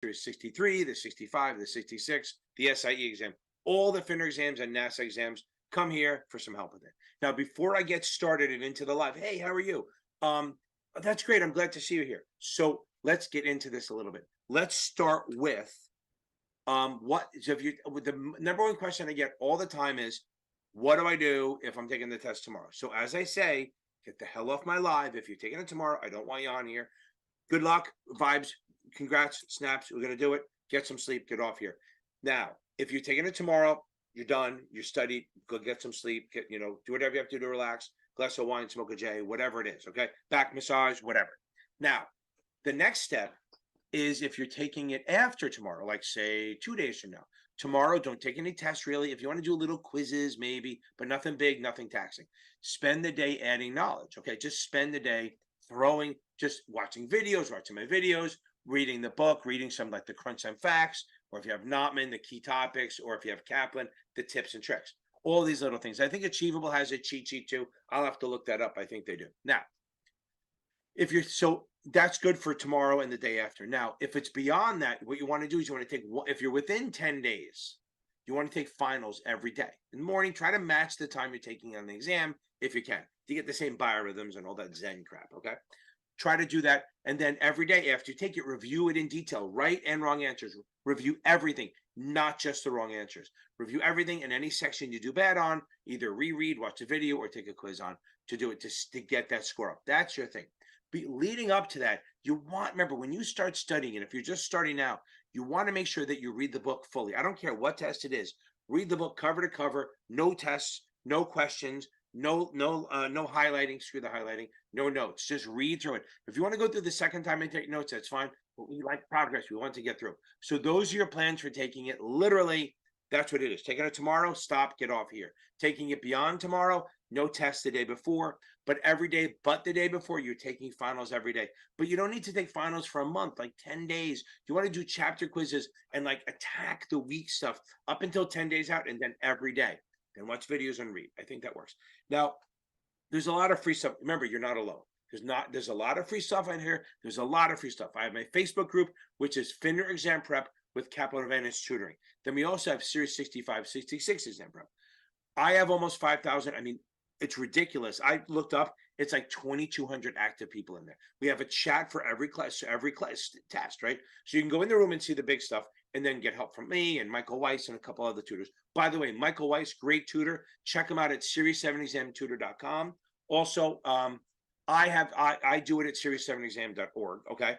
Series 63, the 65, the 66, the SIE exam, all the FINRA exams and NASA exams. Come here for some help with it. Now, before I get started and into the live, hey, how are you? That's great. I'm glad to see you here. So let's get into this a little bit. Let's start with the number one question I get all the time is, what do I do if I'm taking the test tomorrow? So as I say, get the hell off my live. If you're taking it tomorrow, I don't want you on here. Good luck, vibes, congrats, snaps. We're gonna do it. Get some sleep. Get off here. Now, if you're taking it tomorrow, you're done. You studied. Go get some sleep. Do whatever you have to do to relax. Glass of wine, smoke a J, whatever it is. Okay, back massage, whatever. Now, the next step is if you're taking it after tomorrow, like say 2 days from now. Tomorrow, don't take any tests really. If you want to do little quizzes, maybe, but nothing big, nothing taxing. Spend the day adding knowledge. Okay, just spend the day just watching videos, watching my videos, reading the book, reading some like the Crunch Time Facts, or if you have Notman, the key topics, or if you have Kaplan, the tips and tricks. All these little things. I think Achievable has a cheat sheet too. I'll have to look that up. I think they do. Now, that's good for tomorrow and the day after. Now, if it's beyond that, what you want to do is you want to take, if you're within 10 days, you want to take finals every day. In the morning, try to match the time you're taking on the exam if you can, to get the same biorhythms and all that Zen crap, okay? Try to do that. And then every day after you take it, review it in detail, right and wrong answers. Review everything, not just the wrong answers. Review everything, and any section you do bad on, either reread, watch a video, or take a quiz on to do it to get that score up. That's your thing. Leading up to that, remember, when you start studying, and if you're just starting now, you want to make sure that you read the book fully. I don't care what test it is. Read the book cover to cover, no tests, no questions, no highlighting, screw the highlighting, no notes. Just read through it. If you want to go through the second time and take notes, that's fine. But we like progress. We want to get through. So those are your plans for taking it. Literally, that's what it is. Taking it tomorrow, stop, get off here. Taking it beyond tomorrow, no tests the day before, but every day but the day before, you're taking finals every day. But you don't need to take finals for a month, like 10 days. You want to do chapter quizzes and like attack the weak stuff up until 10 days out, and then every day. Then watch videos and read. I think that works. Now, there's a lot of free stuff. Remember, you're not alone. There's a lot of free stuff in here. There's a lot of free stuff. I have my Facebook group, which is FINRA Exam Prep with Capital Advantage Tutoring. Then we also have Series 65, 66 Exam Prep. I have almost 5,000. I mean, it's ridiculous. I looked up, it's like 2,200 active people in there. We have a chat for every class test, right? So you can go in the room and see the big stuff, and then get help from me and Michael Weiss and a couple other tutors. By the way, Michael Weiss, great tutor. Check him out at series7examtutor.com. Also, I do it at series7exam.org. Okay.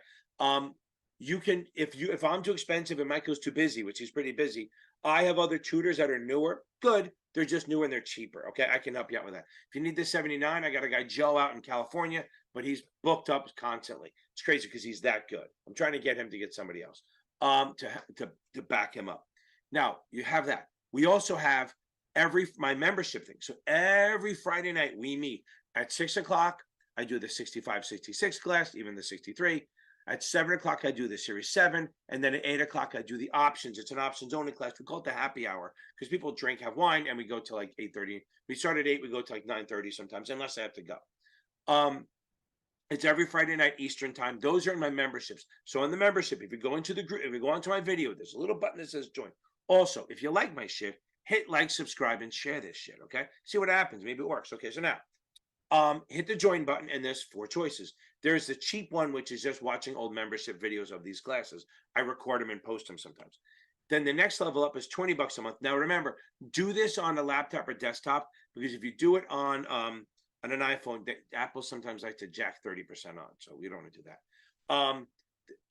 You can, if I'm too expensive and Michael's too busy, which he's pretty busy, I have other tutors that are newer. Good. They're just newer and they're cheaper. Okay. I can help you out with that. If you need the 79, I got a guy, Joe, out in California, but he's booked up constantly. It's crazy because he's that good. I'm trying to get him to get somebody else to back him up. Now you have that. We also have my membership thing. So every Friday night we meet at 6 o'clock. I do the 65, 66 class, even the 63. At 7 o'clock, I do the Series 7. And then at 8 o'clock, I do the options. It's an options only class. We call it the happy hour because people drink, have wine, and we go to like 8:30. We start at 8, we go to like 9:30 sometimes, unless I have to go. It's every Friday night Eastern time. Those are in my memberships. So in the membership, if you go into the group, if you go onto my video, there's a little button that says join. Also, if you like my shit, hit like, subscribe, and share this shit, okay? See what happens. Maybe it works. Okay, so now, hit the join button, and there's 4 choices. There's the cheap one, which is just watching old membership videos of these classes. I record them and post them sometimes. Then the next level up is $20 a month. Now remember, do this on a laptop or desktop, because if you do it on an iPhone, Apple sometimes likes to jack 30% on, so we don't want to do that.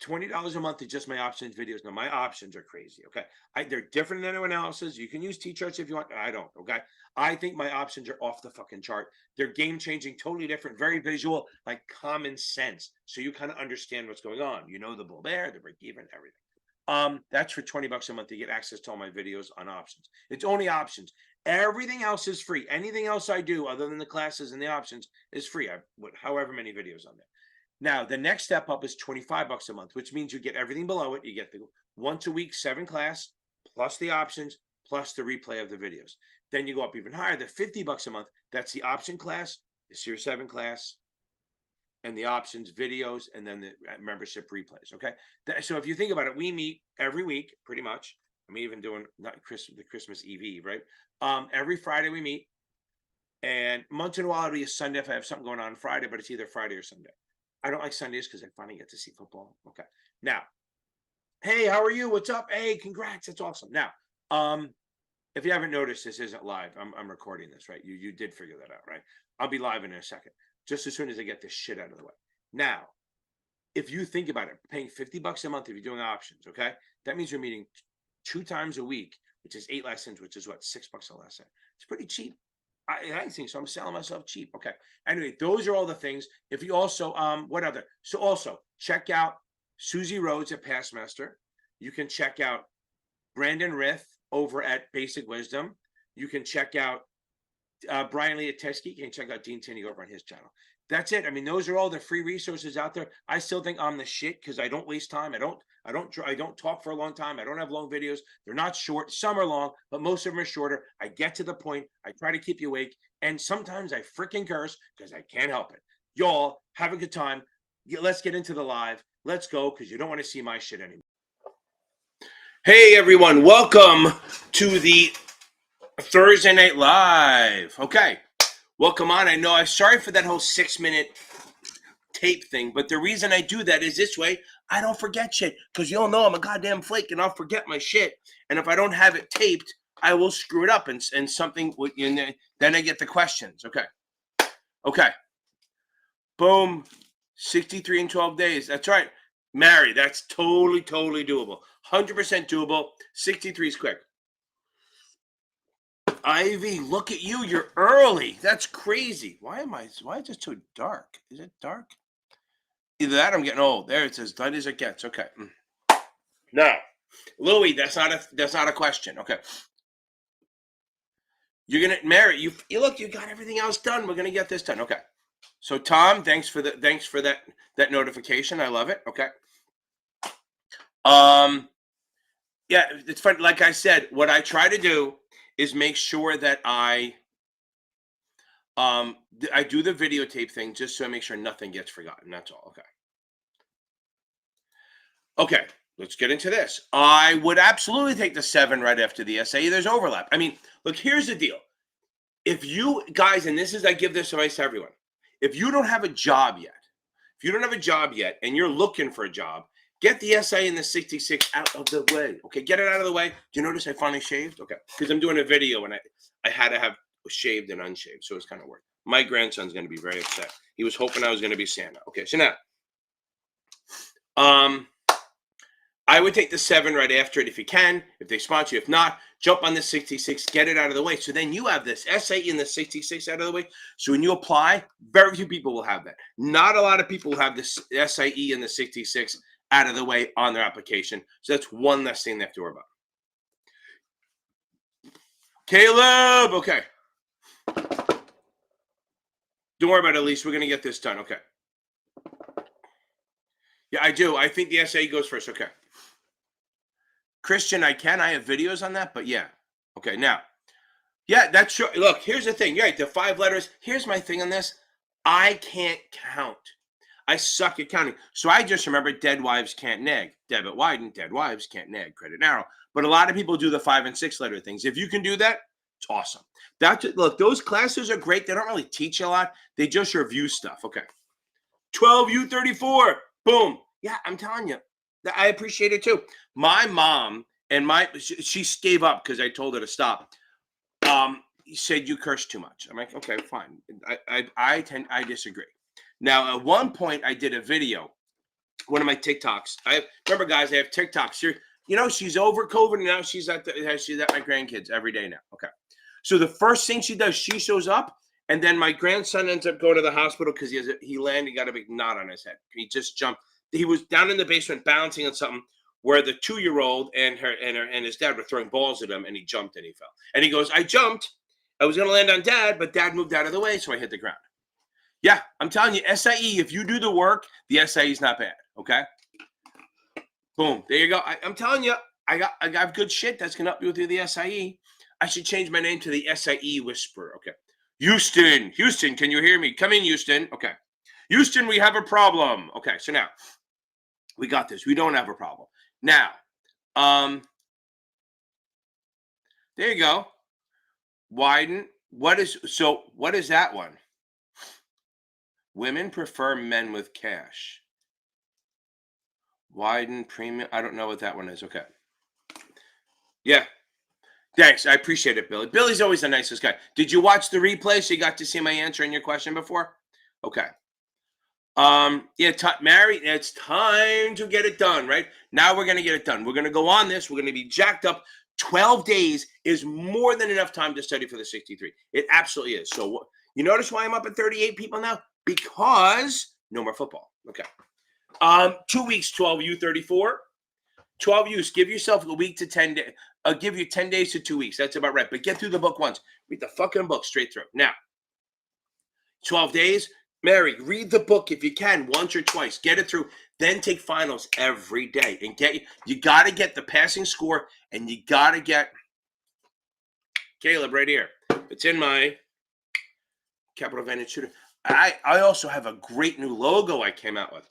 $20 a month is just my options videos. Now my options are crazy. Okay, they're different than anyone else's. You can use T-charts if you want. I don't. Okay, I think my options are off the fucking chart. They're game changing, totally different, very visual, like common sense. So you kind of understand what's going on. You know the bull bear, the break even, everything. That's for $20 a month to get access to all my videos on options. It's only options. Everything else is free. Anything else I do other than the classes and the options is free. I put however many videos on there. Now, the next step up is $25 a month, which means you get everything below it. You get the once a week 7 class, plus the options, plus the replay of the videos. Then you go up even higher, the $50 a month. That's the option class, the Series 7 class, and the options, videos, and then the membership replays. Okay. So if you think about it, we meet every week pretty much. I'm even doing not the Christmas Eve, right? Every Friday we meet, and once in a while it'll be a Sunday if I have something going on Friday, but it's either Friday or Sunday. I don't like Sundays because I finally get to see football. Okay. Now, hey, how are you? What's up? Hey, congrats. That's awesome. Now, if you haven't noticed, this isn't live. I'm recording this, right? You did figure that out, right? I'll be live in a second, just as soon as I get this shit out of the way. Now, if you think about it, paying $50 a month if you're doing options, okay, that means you're meeting 2 times a week, which is 8 lessons, which is what, $6 a lesson. It's pretty cheap. I think so. I'm selling myself cheap. Okay. Anyway, those are all the things. If you also what other? So also check out Susie Rhodes at Passmaster. You can check out Brandon Rith over at Basic Wisdom. You can check out Brian Lee at Teskey. You can check out Dean Tinney over on his channel. That's it. I mean, those are all the free resources out there. I still think I'm the shit because I don't waste time. I don't talk for a long time. I don't have long videos. They're not short. Some are long, but most of them are shorter. I get to the point. I try to keep you awake. And sometimes I freaking curse because I can't help it. Y'all have a good time. Let's get into the live. Let's go because you don't want to see my shit anymore. Hey, everyone. Welcome to the Thursday Night Live. Okay. Welcome on. I know I'm sorry for that whole 6-minute tape thing, but the reason I do that is this way I don't forget shit, because you all know I'm a goddamn flake and I'll forget my shit. And if I don't have it taped, I will screw it up and something, and then I get the questions. Okay. Boom. 63 in 12 days. That's right. Mary, that's totally doable. 100% doable. 63 is quick. Ivy, look at you. You're early. That's crazy. Why is it so dark? Is it dark? Either that or I'm getting old. There, it says light as it gets. Okay. Now, Louie, that's not a question. Okay. You're gonna Mary, you look, you got everything else done. We're gonna get this done. Okay. So Tom, thanks for that notification. I love it. Okay. Yeah, it's fun. Like I said, what I try to do is make sure that I do the videotape thing just so I make sure nothing gets forgotten. That's all. Okay, let's get into this. I would absolutely take the 7 right after the SAE. There's overlap. I mean, look, here's the deal. If you guys, and I give this advice to everyone, if you don't have a job yet, and you're looking for a job, get the SAE and the 66 out of the way. Okay, get it out of the way. Do you notice I finally shaved? Okay, because I'm doing a video and I had to have shaved and unshaved, so it's kind of weird. My grandson's going to be very upset. He was hoping I was going to be Santa. Okay, so now, I would take the 7 right after it if you can, if they sponsor you. If not, jump on the 66, get it out of the way. So then you have this SAE and the 66 out of the way. So when you apply, very few people will have that. Not a lot of people will have this SAE and the 66 out of the way on their application. So that's one less thing they have to worry about. Caleb, okay. Don't worry about it, Elise. We're going to get this done. Okay. Yeah, I do. I think the SAE goes first. Okay. Christian, I have videos on that, but yeah. Okay, now. Yeah, that's true. Look, here's the thing. You're right, the 5 letters. Here's my thing on this. I can't count. I suck at counting. So I just remember dead wives can't nag. Debit widen, dead wives can't nag. Credit narrow. But a lot of people do the 5 and 6 letter things. If you can do that, it's awesome. Look, those classes are great. They don't really teach you a lot. They just review stuff. Okay. 12U34. Boom. Yeah, I'm telling you. I appreciate it too. My mom and she gave up because I told her to stop. Said you curse too much. I'm like, okay, fine. I disagree. Now, at one point, I did a video, one of my TikToks. Remember, guys, I have TikToks here. You know, she's over COVID and now she's at my grandkids every day now. Okay. So the first thing she does, she shows up, and then my grandson ends up going to the hospital because he landed, got a big knot on his head. He just jumped. He was down in the basement bouncing on something where the 2-year-old and his dad were throwing balls at him, and he jumped and he fell. And he goes, I jumped. I was going to land on Dad, but Dad moved out of the way, so I hit the ground. Yeah, I'm telling you, SAE, if you do the work, the SAE is not bad, okay? Boom, there you go. I'm telling you, I got good shit that's going to help you through the SAE. I should change my name to the SAE Whisperer, okay? Houston, can you hear me? Come in, Houston. Okay. Houston, we have a problem. Okay, so now we got this. We don't have a problem. Now, there you go. Widen. What is that one? Women prefer men with cash. Widen premium. I don't know what that one is. Okay. Yeah. Thanks. I appreciate it, Billy. Billy's always the nicest guy. Did you watch the replay so you got to see my answer in your question before? Okay. Yeah, Mary, it's time to get it done, right? Now we're going to get it done. We're going to go on this. We're going to be jacked up. 12 days is more than enough time to study for the 63. It absolutely is. So you notice why I'm up at 38 people now? Because no more football. Okay. 2 weeks, 12U, 34. 12U's, give yourself a week to 10 days. I'll give you 10 days to 2 weeks. That's about right. But get through the book once. Read the fucking book straight through. Now, 12 days. Mary, read the book if you can once or twice. Get it through. Then take finals every day. And you got to get the passing score, and you got to get Caleb right here. It's in my Capital Advantage Tutoring. I also have a great new logo I came out with.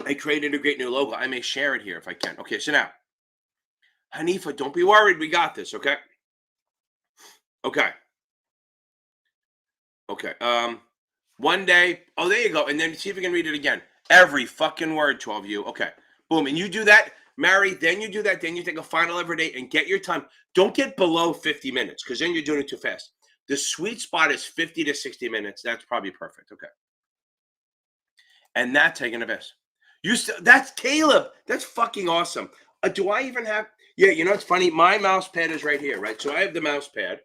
I created a great new logo. I may share it here if I can. Okay, so now, Hanifa, don't be worried. We got this, okay? Okay. Okay. One day. Oh, there you go. And then see if you can read it again. Every fucking word, 12U. Okay. Boom. And you do that, Mary. Then you do that. Then you take a final every day and get your time. Don't get below 50 minutes because then you're doing it too fast. The sweet spot is 50 to 60 minutes. That's probably perfect. Okay. And that's taking a best. That's Caleb. That's fucking awesome. Do I even have? Yeah, you know it's funny. My mouse pad is right here, right? So I have the mouse pad.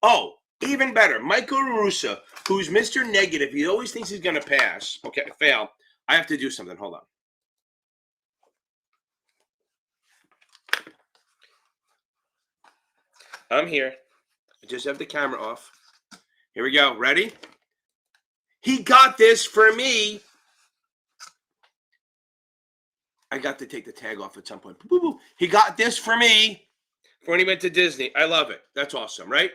Oh, even better. Michael Russa, who's Mr. Negative. He always thinks he's going to pass. Okay, fail. I have to do something. Hold on. I'm here. I just have the camera off. Here we go. Ready? He got this for me. I got to take the tag off at some point. He got this for me when he went to Disney. I love it. That's awesome, right?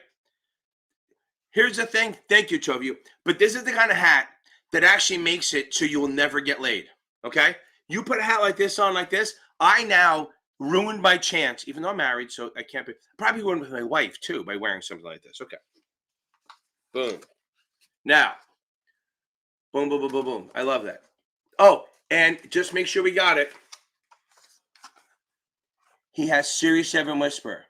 Here's the thing. Thank you, two of you. But this is the kind of hat that actually makes it so you will never get laid. Okay? You put a hat like this on like this, I now ruined my chance, even though I'm married, so I can't be. Probably ruined with my wife, too, by wearing something like this. Okay. Boom. Now. Boom, boom, boom, boom, boom. I love that. Oh, and just make sure we got it. He has Series 7 Whisper.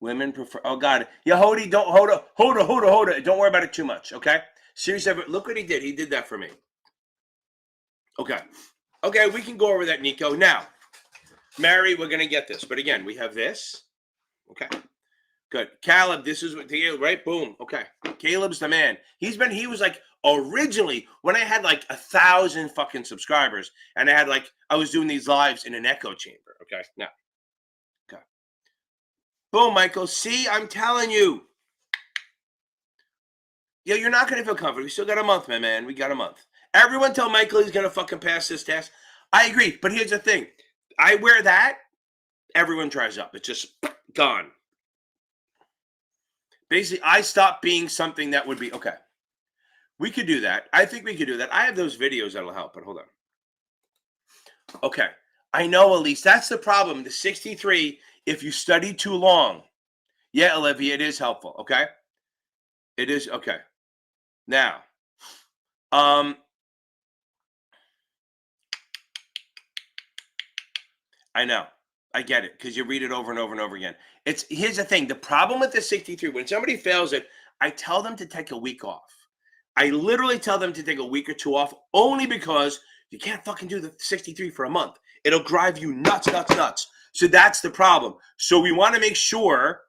Women prefer. Oh, God. Yeah, hold it. Hold it. Don't worry about it too much, okay? Series 7. Look what he did. He did that for me. Okay. Okay, we can go over that, Nico. Now, Mary, we're going to get this. But again, we have this. Okay. Good. Caleb, this is what the right? Boom. Okay. Caleb's the man. He was like originally when I had like 1,000 fucking subscribers and I was doing these lives in an echo chamber. Okay. Now. Okay. Boom, Michael. See, I'm telling you. Yeah, you're not going to feel comfortable. We still got a month, my man. We got a month. Everyone tell Michael he's going to fucking pass this test. I agree. But here's the thing. I wear that. Everyone dries up. It's just gone. Basically, I stopped being something that would be, okay. We could do that. I think we could do that. I have those videos that'll help, but hold on. Okay. I know, Elise. That's the problem. The 63, if you study too long. Yeah, Olivia, it is helpful. Okay. It is. Okay. Now, I know. I get it because you read it over and over and over again. Here's the thing. The problem with the 63, when somebody fails it, I tell them to take a week off. I literally tell them to take a week or two off only because you can't fucking do the 63 for a month. It'll drive you nuts. So that's the problem. So we want to make sure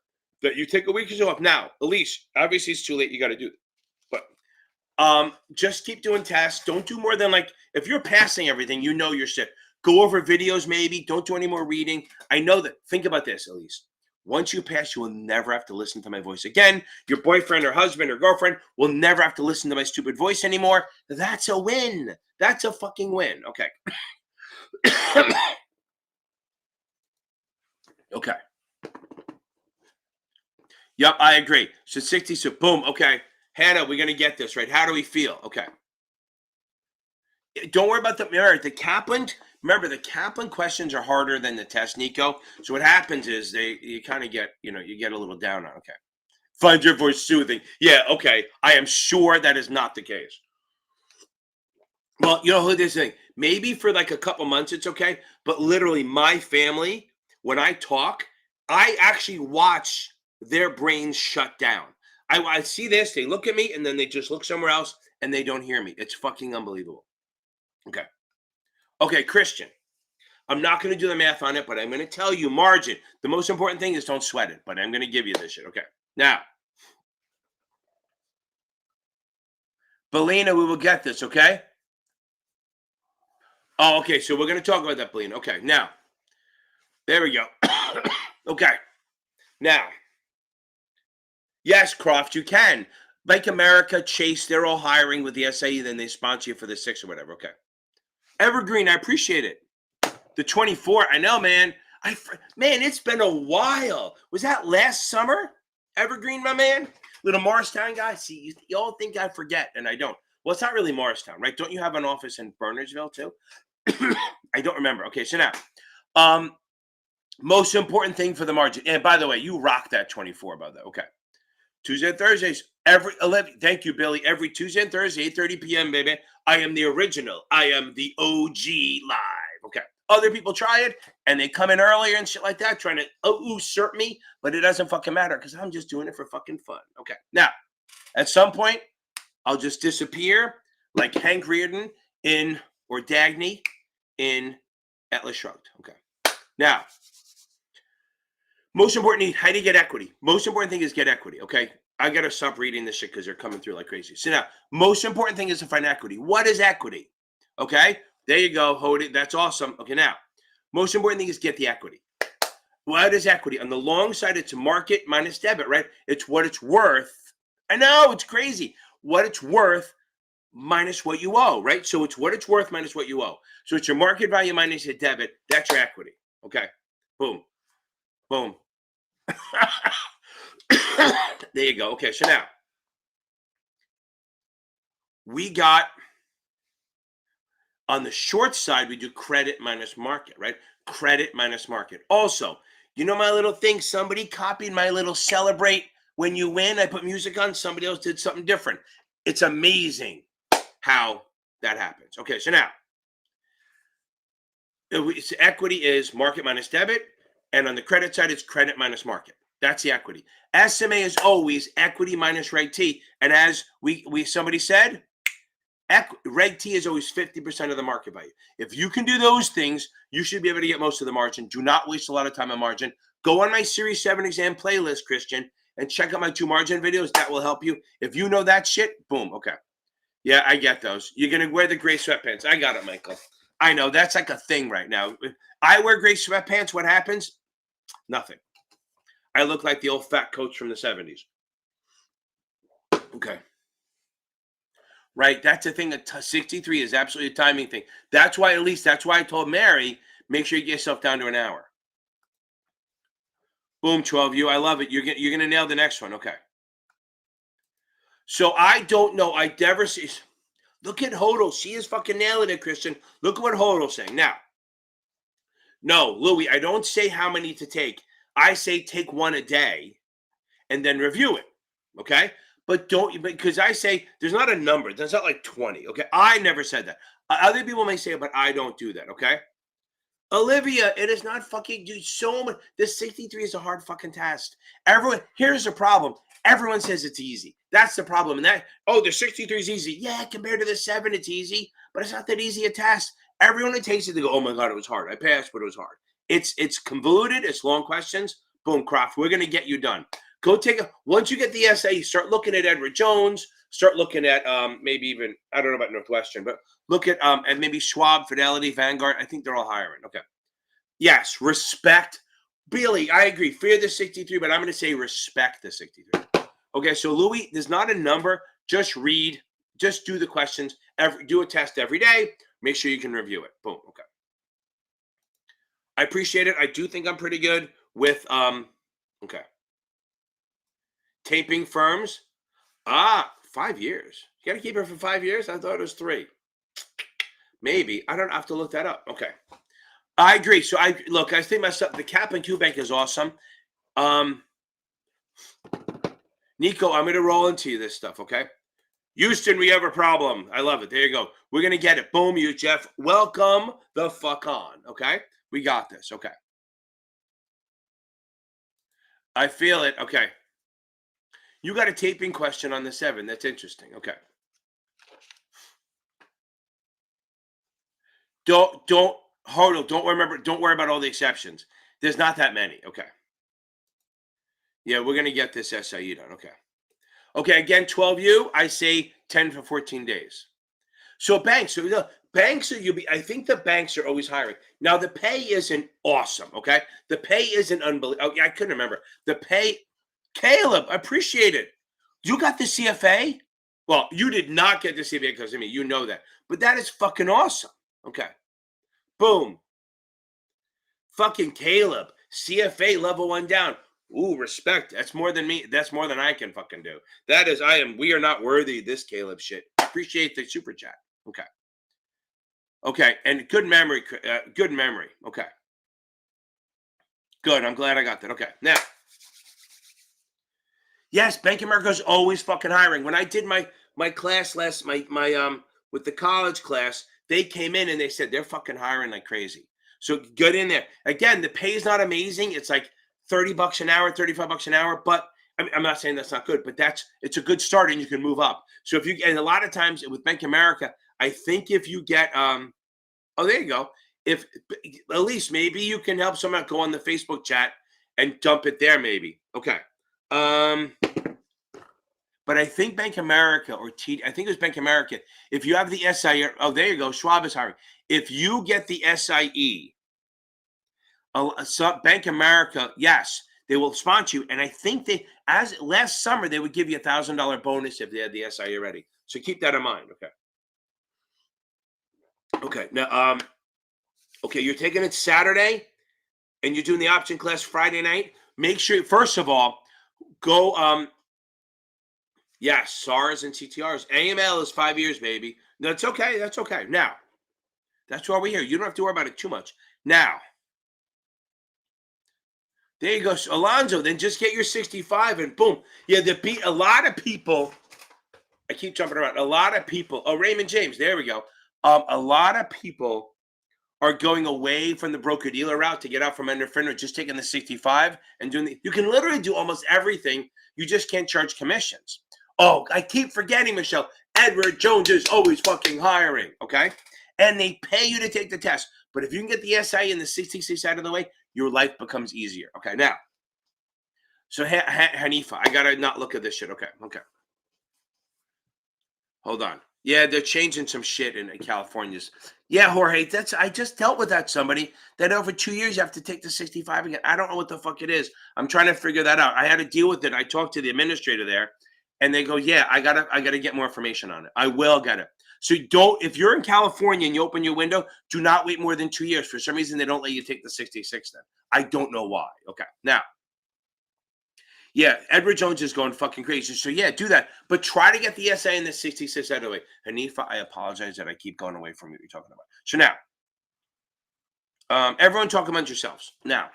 that you take a week or two off. Now, Elise, obviously it's too late. You got to do it. But just keep doing tests. Don't do more than if you're passing everything, you know you're sick. Go over videos maybe. Don't do any more reading. I know that. Think about this, Elise. Once you pass, you will never have to listen to my voice again. Your boyfriend or husband or girlfriend will never have to listen to my stupid voice anymore. That's a win. That's a fucking win. Okay. Okay. Yep, I agree. So 60, so boom. Okay. Hannah, we're going to get this, right? How do we feel? Okay. Don't worry about the Kaplan. Remember, the Kaplan questions are harder than the test, Nico. So what happens is you kind of get, you get a little down on, okay. Find your voice soothing. Yeah, okay. I am sure that is not the case. Well, this thing. Maybe for like a couple months it's okay, but literally my family, when I talk, I actually watch their brains shut down. I see this, they look at me, and then they just look somewhere else, and they don't hear me. It's fucking unbelievable. Okay. Okay, Christian. I'm not going to do the math on it, but I'm going to tell you margin. The most important thing is don't sweat it, but I'm going to give you this shit. Okay. Now, Belina, we will get this, okay? Oh, okay. So we're going to talk about that, Belina. Okay. Now, there we go. Okay. Now, yes, Croft, you can. Like America, Chase, they're all hiring with the SAE, then they sponsor you for the 6 or whatever. Okay. Evergreen, I appreciate it. The 24, I know, man. Man, it's been a while. Was that last summer? Evergreen, my man? Little Morristown guy? See, you all think I forget, and I don't. Well, it's not really Morristown, right? Don't you have an office in Bernardsville, too? I don't remember. Okay, so now, most important thing for the margin. And by the way, you rock that 24, by the way. Okay. Tuesday and Thursdays, every 11. Thank you, Billy. Every Tuesday and Thursday, 8:30 p.m., baby. I am the original. I am the OG live. Okay. Other people try it, and they come in earlier and shit like that, trying to usurp me, but it doesn't fucking matter because I'm just doing it for fucking fun. Okay. Now, at some point, I'll just disappear like Hank Reardon or Dagny in Atlas Shrugged. Okay. Now, most important thing, how do you get equity? Most important thing is get equity, okay? I got to stop reading this shit because they're coming through like crazy. So now, most important thing is to find equity. What is equity? Okay, there you go. Hold it. That's awesome. Okay, now, most important thing is get the equity. What is equity? On the long side, it's market minus debit, right? It's what it's worth. I know, it's crazy. What it's worth minus what you owe, right? So it's what it's worth minus what you owe. So it's your market value minus your debit. That's your equity. Okay, boom. Boom. There you go. Okay, so now we got on the short side, we do credit minus market, right? Credit minus market. Also, my little thing, somebody copied my little celebrate when you win. I put music on, somebody else did something different. It's amazing how that happens. Okay, so now equity is market minus debit. And on the credit side, it's credit minus market. That's the equity. SMA is always equity minus Reg T. And as somebody said, Reg T is always 50% of the market value. If you can do those things, you should be able to get most of the margin. Do not waste a lot of time on margin. Go on my Series 7 exam playlist, Christian, and check out my 2 margin videos. That will help you. If you know that shit, boom, okay. Yeah, I get those. You're going to wear the gray sweatpants. I got it, Michael. I know. That's like a thing right now. If I wear gray sweatpants, what happens? Nothing. I look like the old fat coach from the 70s. Okay. Right? That's the thing. 63 is absolutely a timing thing. That's why I told Mary, make sure you get yourself down to an hour. Boom, 12U. I love it. You're going to nail the next one. Okay. So I don't know. I never see. Look at Hodel. She is fucking nailing it, Christian. Look at what Hodel's saying. Now, no, Louis, I don't say how many to take. I say take one a day and then review it. Okay. But because I say there's not a number. There's not like 20. Okay. I never said that. Other people may say it, but I don't do that. Okay. Olivia, it is not fucking, dude, so much. This 63 is a hard fucking test. Here's the problem. Everyone says it's easy. That's the problem. And the 63 is easy. Yeah, compared to the 7, it's easy, but it's not that easy a test. Everyone who takes it, they go, oh my God, it was hard. I passed, but it was hard. It's convoluted. It's long questions. Boom, Croft. We're going to get you done. Once you get the essay, start looking at Edward Jones, start looking at maybe even, I don't know about Northwestern, but look at and maybe Schwab, Fidelity, Vanguard. I think they're all hiring. Okay. Yes, respect. Billy, I agree. Fear the 63, but I'm going to say respect the 63. Okay, so Louis, there's not a number. Just read. Just do the questions. Do a test every day. Make sure you can review it. Boom. Okay. I appreciate it. I do think I'm pretty good with okay. Taping firms. 5 years. You got to keep her for 5 years? I thought it was 3. Maybe. I don't have to look that up. Okay. I agree. So I think myself, the Cap and Q Bank is awesome. Nico, I'm going to roll into you this stuff, okay? Houston, we have a problem. I love it. There you go. We're going to get it. Boom, you, Jeff. Welcome the fuck on, okay? We got this, okay. I feel it, okay. You got a taping question on the 7. That's interesting, okay. Don't worry about all the exceptions. There's not that many, okay. Yeah, we're going to get this SIU done, okay. Okay, again, 12U, I say 10 to 14 days. So banks, I think the banks are always hiring. Now, the pay isn't awesome, okay? The pay isn't unbelievable. Oh, yeah, I couldn't remember. The pay, Caleb, I appreciate it. You got the CFA? Well, you did not get the CFA because of me. You know that. But that is fucking awesome. Okay. Boom. Fucking Caleb, CFA level 1 down. Ooh, respect. That's more than me. That's more than I can fucking do. We are not worthy of this Caleb shit. Appreciate the super chat. Okay. Okay. And good memory. Okay. Good. I'm glad I got that. Okay. Now. Yes, Bank of America is always fucking hiring. When I did my class with the college class, they came in and they said they're fucking hiring like crazy. So get in there. Again, the pay is not amazing. It's like $30 an hour, $35 an hour. But I'm not saying that's not good, but it's a good start and you can move up. So and a lot of times with Bank of America, I think if you get there you go. If at least maybe you can help someone go on the Facebook chat and dump it there, maybe. Okay. But I think Bank of America I think it was Bank of America. If you have the SIE, there you go. Schwab is hiring. If you get the SIE, Bank of America, yes, they will sponsor you. And I think as last summer, they would give you $1,000 bonus if they had the SIE ready. So keep that in mind. Okay. Okay. Now, okay, you're taking it Saturday and you're doing the option class Friday night. Make sure, first of all, go, yes, SARS and CTRs. AML is 5 years, baby. That's okay. That's okay. Now, that's why we're here. You don't have to worry about it too much. Now, there you go. So, Alonzo, then just get your 65 and boom. Yeah, a lot of people, I keep jumping around. A lot of people, Raymond James, there we go. A lot of people are going away from the broker-dealer route to get out from under FINRA, just taking the 65 and you can literally do almost everything. You just can't charge commissions. Oh, I keep forgetting, Michelle. Edward Jones is always fucking hiring, okay? And they pay you to take the test. But if you can get the SI and the 66 out of the way, your life becomes easier. Okay, now. So, Hanifa, I got to not look at this shit. Okay. Hold on. Yeah, they're changing some shit in California's. Yeah, Jorge, I just dealt with somebody that over 2 years you have to take the 65 again. I don't know what the fuck it is. I'm trying to figure that out. I had to deal with it. I talked to the administrator there and they go, yeah, I gotta get more information on it. I will get it. So if you're in California and you open your window, do not wait more than 2 years. For some reason, they don't let you take the 66 then. I don't know why. Okay, now. Yeah, Edward Jones is going fucking crazy. So yeah, do that. But try to get the SA and the 66 out of the way. Hanifa, I apologize that I keep going away from what you're talking about. So now, everyone talk amongst yourselves. Now,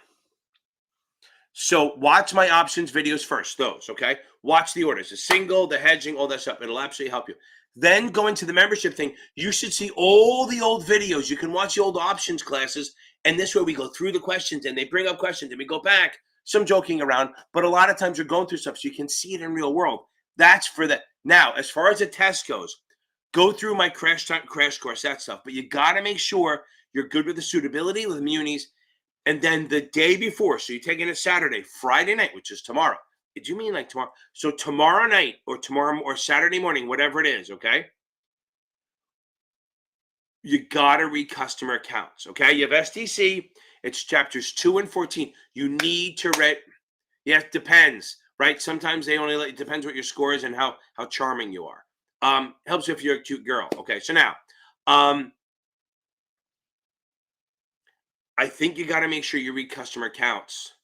so watch my options videos first, those, okay? Watch the orders, the single, the hedging, all that stuff. It'll absolutely help you. Then go into the membership thing. You should see all the old videos. You can watch the old options classes. And this way we go through the questions and they bring up questions and we go back. Some joking around, but a lot of times you're going through stuff so you can see it in real world. That's for that. Now, as far as the test goes, go through my crash course, that stuff. But you got to make sure you're good with the suitability with munis. And then the day before, so you're taking it Saturday, Friday night, which is tomorrow. Did you mean like tomorrow? So tomorrow night or Saturday morning, whatever it is, okay? You got to read customer accounts, okay? You have SDC. It's chapters 2 and 14. You need to read. Yeah, it depends, right? Sometimes they only it depends what your score is and how charming you are. Helps if you're a cute girl. Okay, so now, I think you got to make sure you read customer accounts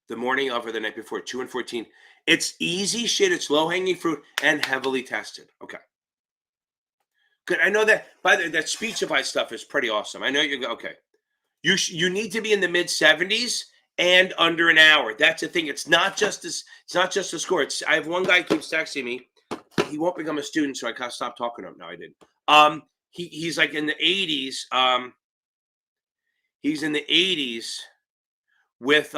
the morning of or the night before, 2 and 14. It's easy shit. It's low-hanging fruit and heavily tested. Okay. Good. I know that. By the way, that Speechify stuff is pretty awesome. I know you're okay. You need to be in the mid-70s and under an hour. That's the thing. It's not just this. It's not just the score. I have one guy keeps texting me. He won't become a student, so I can't stop talking to him. No, I didn't. He's like in the 80s. He's in the 80s with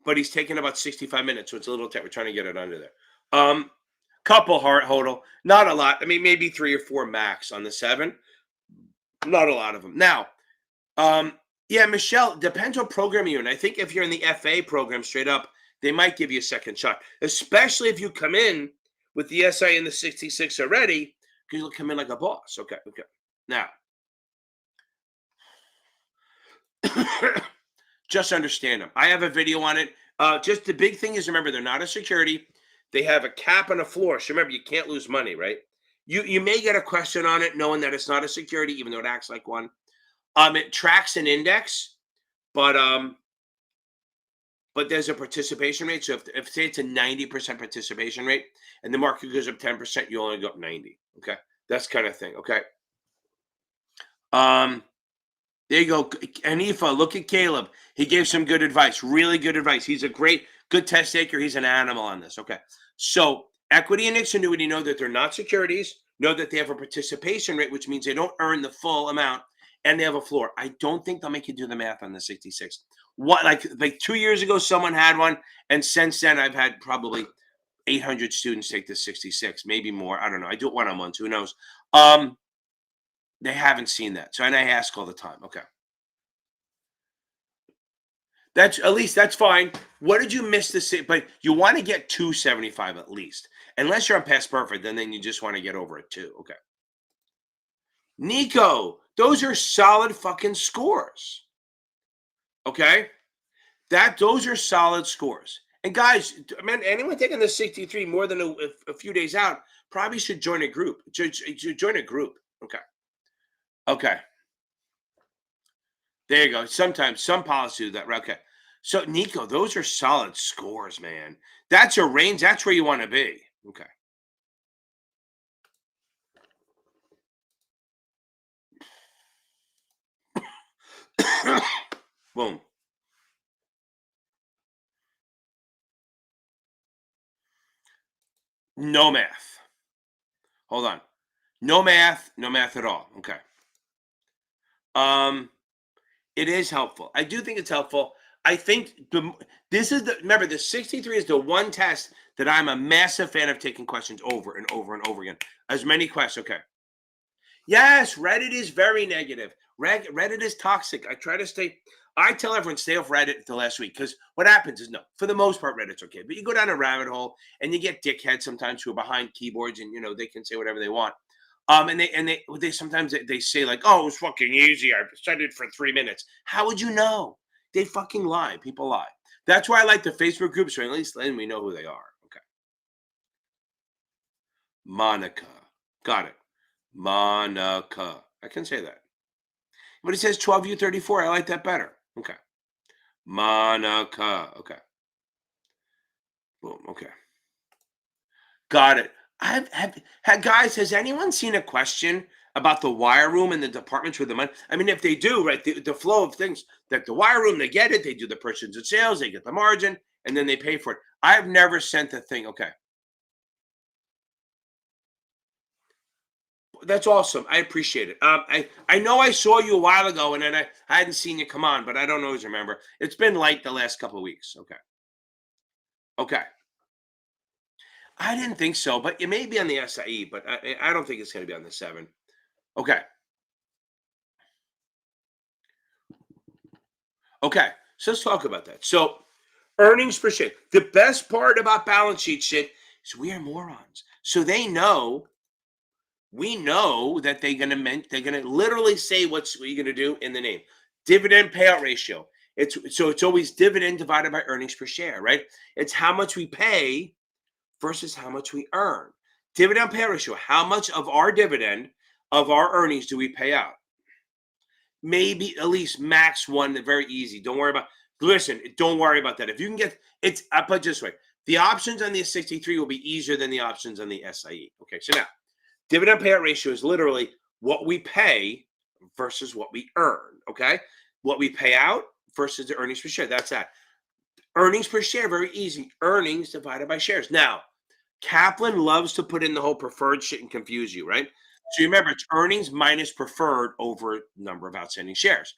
but he's taking about 65 minutes, so it's a little tight. We're trying to get it under there. Couple heart hodl, not a lot. I mean, maybe 3 or 4 max on the 7. Not a lot of them. Now, yeah, Michelle, depends what program you're in. I think if you're in the FA program straight up, they might give you a second shot, especially if you come in with the SI in the 66 already, because you'll come in like a boss. Okay. Now, just understand them. I have a video on it. Just the big thing is, remember, they're not a security. They have a cap and a floor. So remember, you can't lose money, right? You may get a question on it knowing that it's not a security, even though it acts like one. It tracks an index, but there's a participation rate. So if say it's a 90% participation rate and the market goes up 10%, you only go up 90. Okay. That's kind of thing. Okay. There you go. Anifa, look at Caleb. He gave some good advice, really good advice. He's a good test taker. He's an animal on this. Okay. So equity and index annuity know that they're not securities, know that they have a participation rate, which means they don't earn the full amount, and they have a floor. I don't think they'll make you do the math on the 66. What, like 2 years ago, someone had one, and since then, I've had probably 800 students take the 66, maybe more. I don't know. I do it one-on-ones. Who knows? They haven't seen that. So, and I ask all the time. Okay. That's fine. What did you miss this? But you want to get 275 at least. Unless you're on past perfect, then you just want to get over it too. Okay. Nico, those are solid fucking scores. Okay. Those are solid scores. And guys, man, anyone taking the 63 more than a few days out probably should join a group. Should join a group. Okay. Okay. There you go. Sometimes some policies do that. Okay. So Nico, those are solid scores, man. That's a range. That's where you want to be. Okay. Boom. No math. Hold on. No math at all. Okay. It is helpful. I do think it's helpful. I think remember the 63 is the one test that I'm a massive fan of taking questions over and over and over again. As many questions. Okay. Yes, Reddit is very negative. Reddit is toxic. I tell everyone stay off Reddit the last week, because what happens is, no, for the most part, Reddit's okay. But you go down a rabbit hole and you get dickheads sometimes who are behind keyboards, and they can say whatever they want. And they sometimes they say like, oh, it was fucking easy. I studied for 3 minutes. How would you know? They fucking lie. People lie. That's why I like the Facebook groups, so at least then we know who they are. Okay. Monica. Got it. Monica. I can say that. But it says 12U34. I like that better. Okay. Monica. Okay. Boom. Okay. Got it. Guys, has anyone seen a question about the wire room and the departments with the money? I mean, if they do, right, the flow of things, like the wire room, they get it, they do the purchase and sales, they get the margin, and then they pay for it. I've never sent a thing. Okay. That's awesome. I appreciate it. I know I saw you a while ago, and then I hadn't seen you come on, but I don't always remember. It's been light the last couple of weeks. Okay. Okay. I didn't think so, but it may be on the SIE, but I don't think it's going to be on the 7. Okay. Okay. So let's talk about that. So earnings per share. The best part about balance sheet shit is we are morons. So we know that they're gonna literally say what you're gonna do in the name. Dividend payout ratio. It's always dividend divided by earnings per share, right? It's how much we pay versus how much we earn. Dividend payout ratio. How much of our dividend of our earnings do we pay out? Maybe at least max one. Very easy. Don't worry about Listen, don't worry about that. If you can get it's, I put it this way: the options on the 63 will be easier than the options on the SIE. Okay, so now dividend payout ratio is literally what we pay versus what we earn. Okay, what we pay out versus the earnings per share. That's that. Earnings per share, very easy. Earnings divided by shares. Now, Kaplan loves to put in the whole preferred shit and confuse you, right? So you remember it's earnings minus preferred over number of outstanding shares.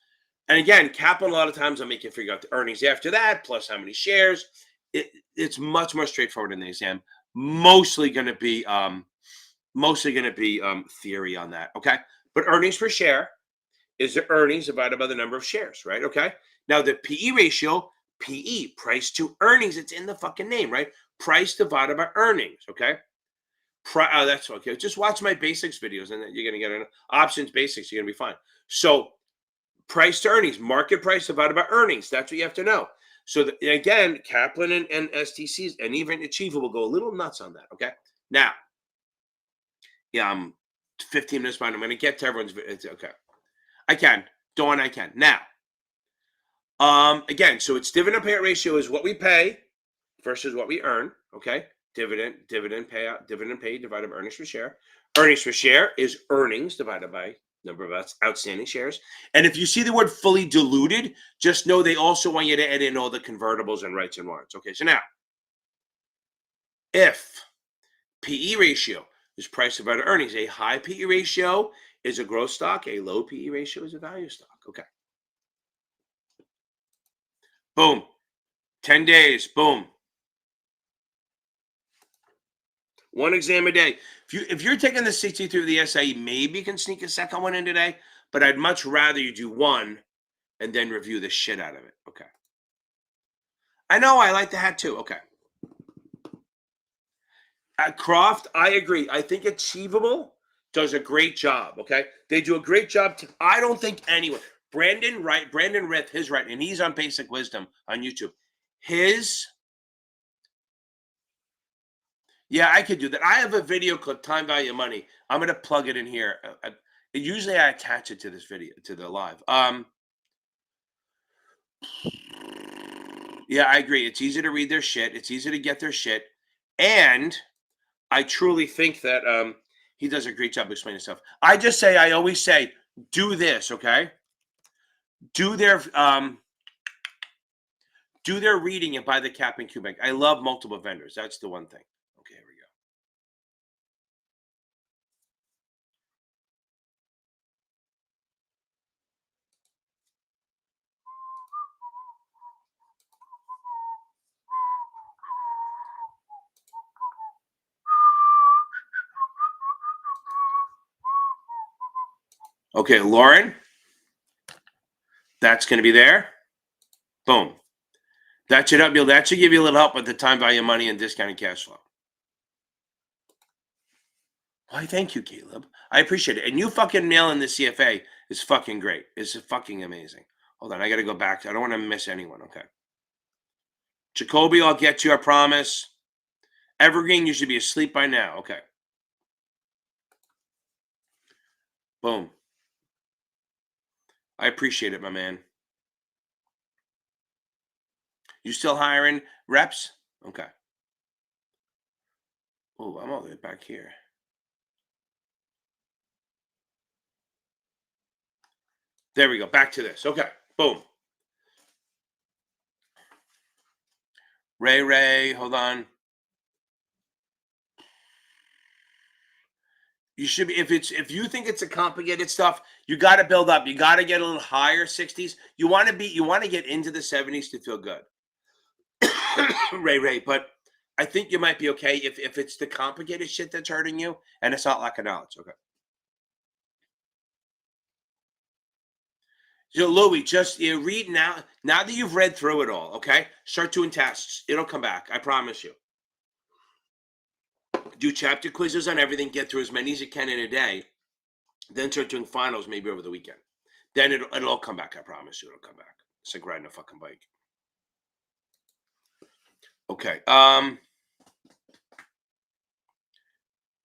And again, Kaplan a lot of times will make you figure out the earnings after that, plus how many shares. It's much more straightforward in the exam. Mostly going to be theory on that. Okay. But earnings per share is the earnings divided by the number of shares, right? Okay. Now the PE ratio, PE, price to earnings, it's in the fucking name, right? Price divided by earnings. Okay. That's okay. Just watch my basics videos and then you're going to get an options basics. You're going to be fine. So price to earnings, market price divided by earnings. That's what you have to know. So again, Kaplan and STCs and even Achievable go a little nuts on that. Okay. Now, yeah, I'm 15 minutes behind. I'm going to get to everyone's. It's okay. I can. Dawn, I can. Now, again, so it's dividend payout ratio is what we pay versus what we earn. Okay. Dividend payout, dividend paid divided by earnings per share. Earnings per share is earnings divided by number of outstanding shares. And if you see the word fully diluted, just know they also want you to add in all the convertibles and rights and warrants. Okay, so now, if PE ratio is price divided earnings, a high PE ratio is a growth stock, a low PE ratio is a value stock. Okay. Boom. 10 days. Boom. One exam a day. If you're taking the 63 of the SIE, maybe you can sneak a second one in today, but I'd much rather you do one and then review the shit out of it. Okay. I know I like the hat too. Okay. At Croft, I agree. I think Achievable does a great job. Okay. They do a great job. I don't think anyone, Brandon Rith, his right, and he's on Basic Wisdom on YouTube. Yeah, I could do that. I have a video called Time Value Money. I'm going to plug it in here. Usually I attach it to this video, to the live. Yeah, I agree. It's easy to read their shit. It's easy to get their shit. And I truly think that he does a great job explaining stuff. I always say, do this, okay? Do their reading and buy the Cap and Q Bank. I love multiple vendors. That's the one thing. Okay, here we go. Okay, Lauren, that's going to be there. Boom. That should help you. That should give you a little help with the time value of money and discounted cash flow. Why, thank you, Caleb. I appreciate it. And you fucking nailing the CFA is fucking great. It's fucking amazing. Hold on, I got to go back. I don't want to miss anyone. Okay. Jacoby, I'll get you, I promise. Evergreen, you should be asleep by now. Okay. Boom. I appreciate it, my man. You still hiring reps? Okay. Oh, I'm all the way back here. There we go. Back to this. Okay. Boom. Ray, hold on. You should be, if you think it's a complicated stuff, you got to build up. You got to get a little higher 60s. You want to get into the 70s to feel good. Ray, but I think you might be okay if it's the complicated shit that's hurting you and it's not lack of knowledge. Okay. So Louis, just read now. Now that you've read through it all, okay? Start doing tasks. It'll come back. I promise you. Do chapter quizzes on everything. Get through as many as you can in a day. Then start doing finals maybe over the weekend. Then it'll all come back. I promise you, it'll come back. It's like riding a fucking bike. Okay.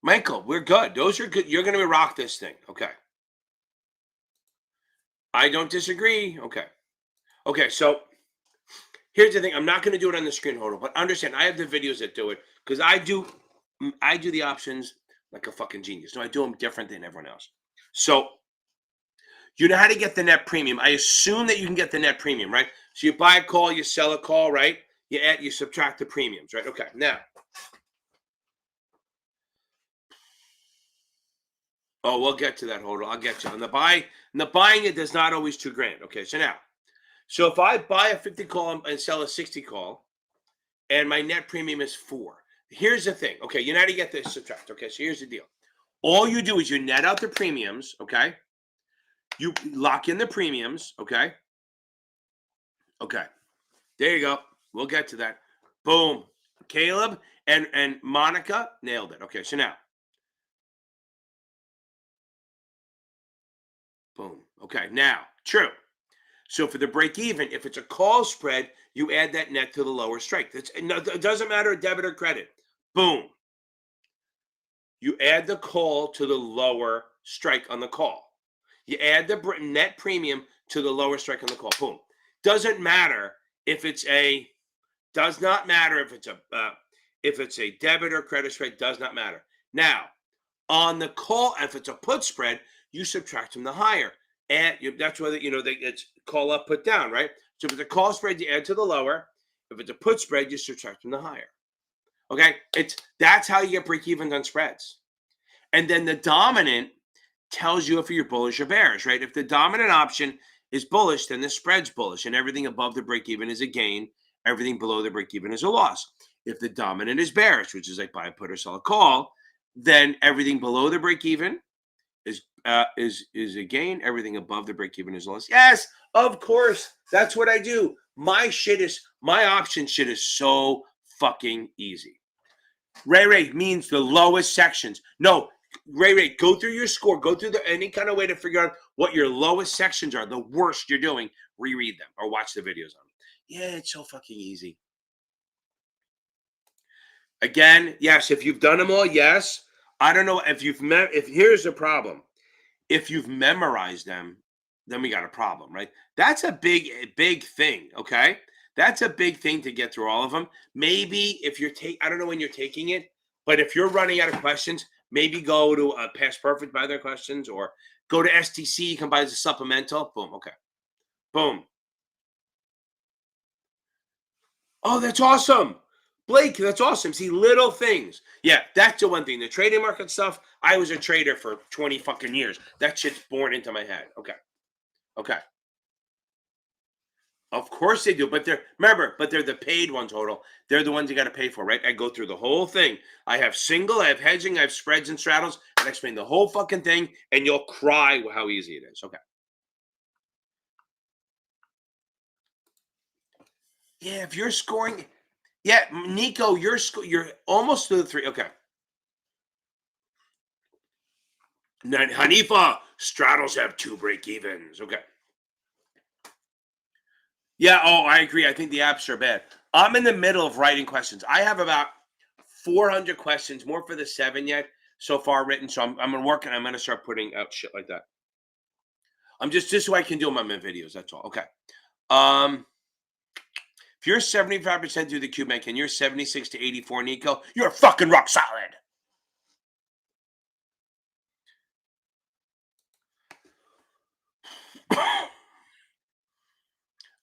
Michael, we're good. Those are good. You're going to rock this thing. Okay. I don't disagree. Okay. Okay. So Here's the thing. I'm not going to do it on the screen holder, but understand I have the videos that do it because I do the options like a fucking genius. No, I do them different than everyone else. So you know how to get the net premium. I assume that you can get the net premium, right? So you buy a call, you sell a call, right? You subtract the premiums, right? Okay. Now, oh, we'll get to that. Hold on. I'll get you. On the buying it does not always $2,000. Okay. So if I buy a 50 call and sell a 60 call, and my net premium is 4. Here's the thing. Okay, you know how to get this subtract. Okay, so here's the deal. All you do is you net out the premiums. Okay, you lock in the premiums. Okay. There you go. We'll get to that. Boom. Caleb and Monica nailed it. Okay, so now. Boom. Okay, now, true. So for the break even, if it's a call spread, you add that net to the lower strike. It doesn't matter debit or credit. Boom. You add the call to the lower strike on the call. You add the net premium to the lower strike on the call. Boom. Doesn't matter if it's a. Does not matter if it's a debit or credit spread. Does not matter. Now, on the call, if it's a put spread, you subtract from the higher. And that's whether it's call up, put down, right? So if it's a call spread, you add to the lower. If it's a put spread, you subtract from the higher. Okay, that's how you get break even on spreads. And then the dominant tells you if you're bullish or bearish, right? If the dominant option is bullish, then the spread's bullish, and everything above the break even is a gain. Everything below the break even is a loss. If the dominant is bearish, which is like buy, put, or sell a call, then everything below the break even is a gain. Everything above the break even is a loss. Yes, of course. That's what I do. My option shit is so fucking easy. Ray means the lowest sections. No, Ray, go through your score. Go through any kind of way to figure out what your lowest sections are. The worst you're doing, reread them or watch the videos on them. Yeah, it's so fucking easy. Again, yes, if you've done them all, yes. I don't know if here's the problem. If you've memorized them, then we got a problem, right? That's a big thing, okay? That's a big thing to get through all of them. Maybe if I don't know when you're taking it, but if you're running out of questions, maybe go to Past Perfect, buy their questions, or go to STC, you can buy the supplemental. Boom, okay. Boom. Oh, that's awesome. Blake, that's awesome. See, little things. Yeah, that's the one thing. The trading market stuff, I was a trader for 20 fucking years. That shit's born into my head. Okay. Of course they do, but they're the paid ones, total. They're the ones you got to pay for, right? I go through the whole thing. I have single, I have hedging, I have spreads and straddles, and I explain the whole fucking thing, and you'll cry how easy it is. Okay. Yeah, if you're scoring, yeah, Nico, you're almost to the 3. Okay. Then Hanifa, straddles have 2 break evens. Okay. Yeah, oh, I agree. I think the apps are bad. I'm in the middle of writing questions. I have about 400 questions, more for the 7 yet so far written. So I'm gonna work and I'm gonna start putting out shit like that. I'm just so I can do them on my videos. That's all. Okay. If you're 75% through the QBank and you're 76 to 84, Nico, you're fucking rock solid.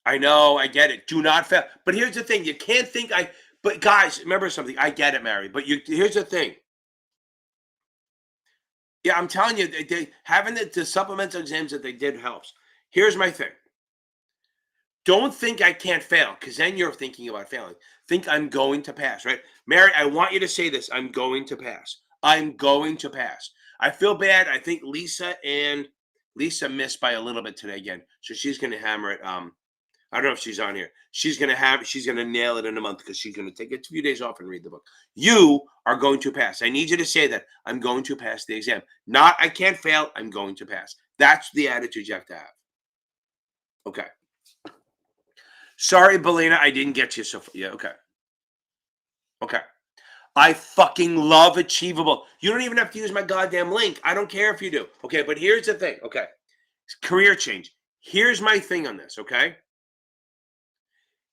I know, I get it. Do not fail. But here's the thing: you can't think But guys, remember something. I get it, Mary. But here's the thing. Yeah, I'm telling you, they having the supplemental exams that they did helps. Here's my thing. Don't think I can't fail, because then you're thinking about failing. Think I'm going to pass, right? Mary, I want you to say this. I'm going to pass. I'm going to pass. I feel bad. I think Lisa missed by a little bit today again. So she's going to hammer it. I don't know if she's on here. She's going to nail it in a month because she's going to take a few days off and read the book. You are going to pass. I need you to say that. I'm going to pass the exam. Not, I can't fail. I'm going to pass. That's the attitude you have to have. Okay. Sorry, Belina, I didn't get you so far. Yeah, okay. Okay. I fucking love Achievable. You don't even have to use my goddamn link. I don't care if you do. Okay, but here's the thing. Okay. Career change. Here's my thing on this, okay?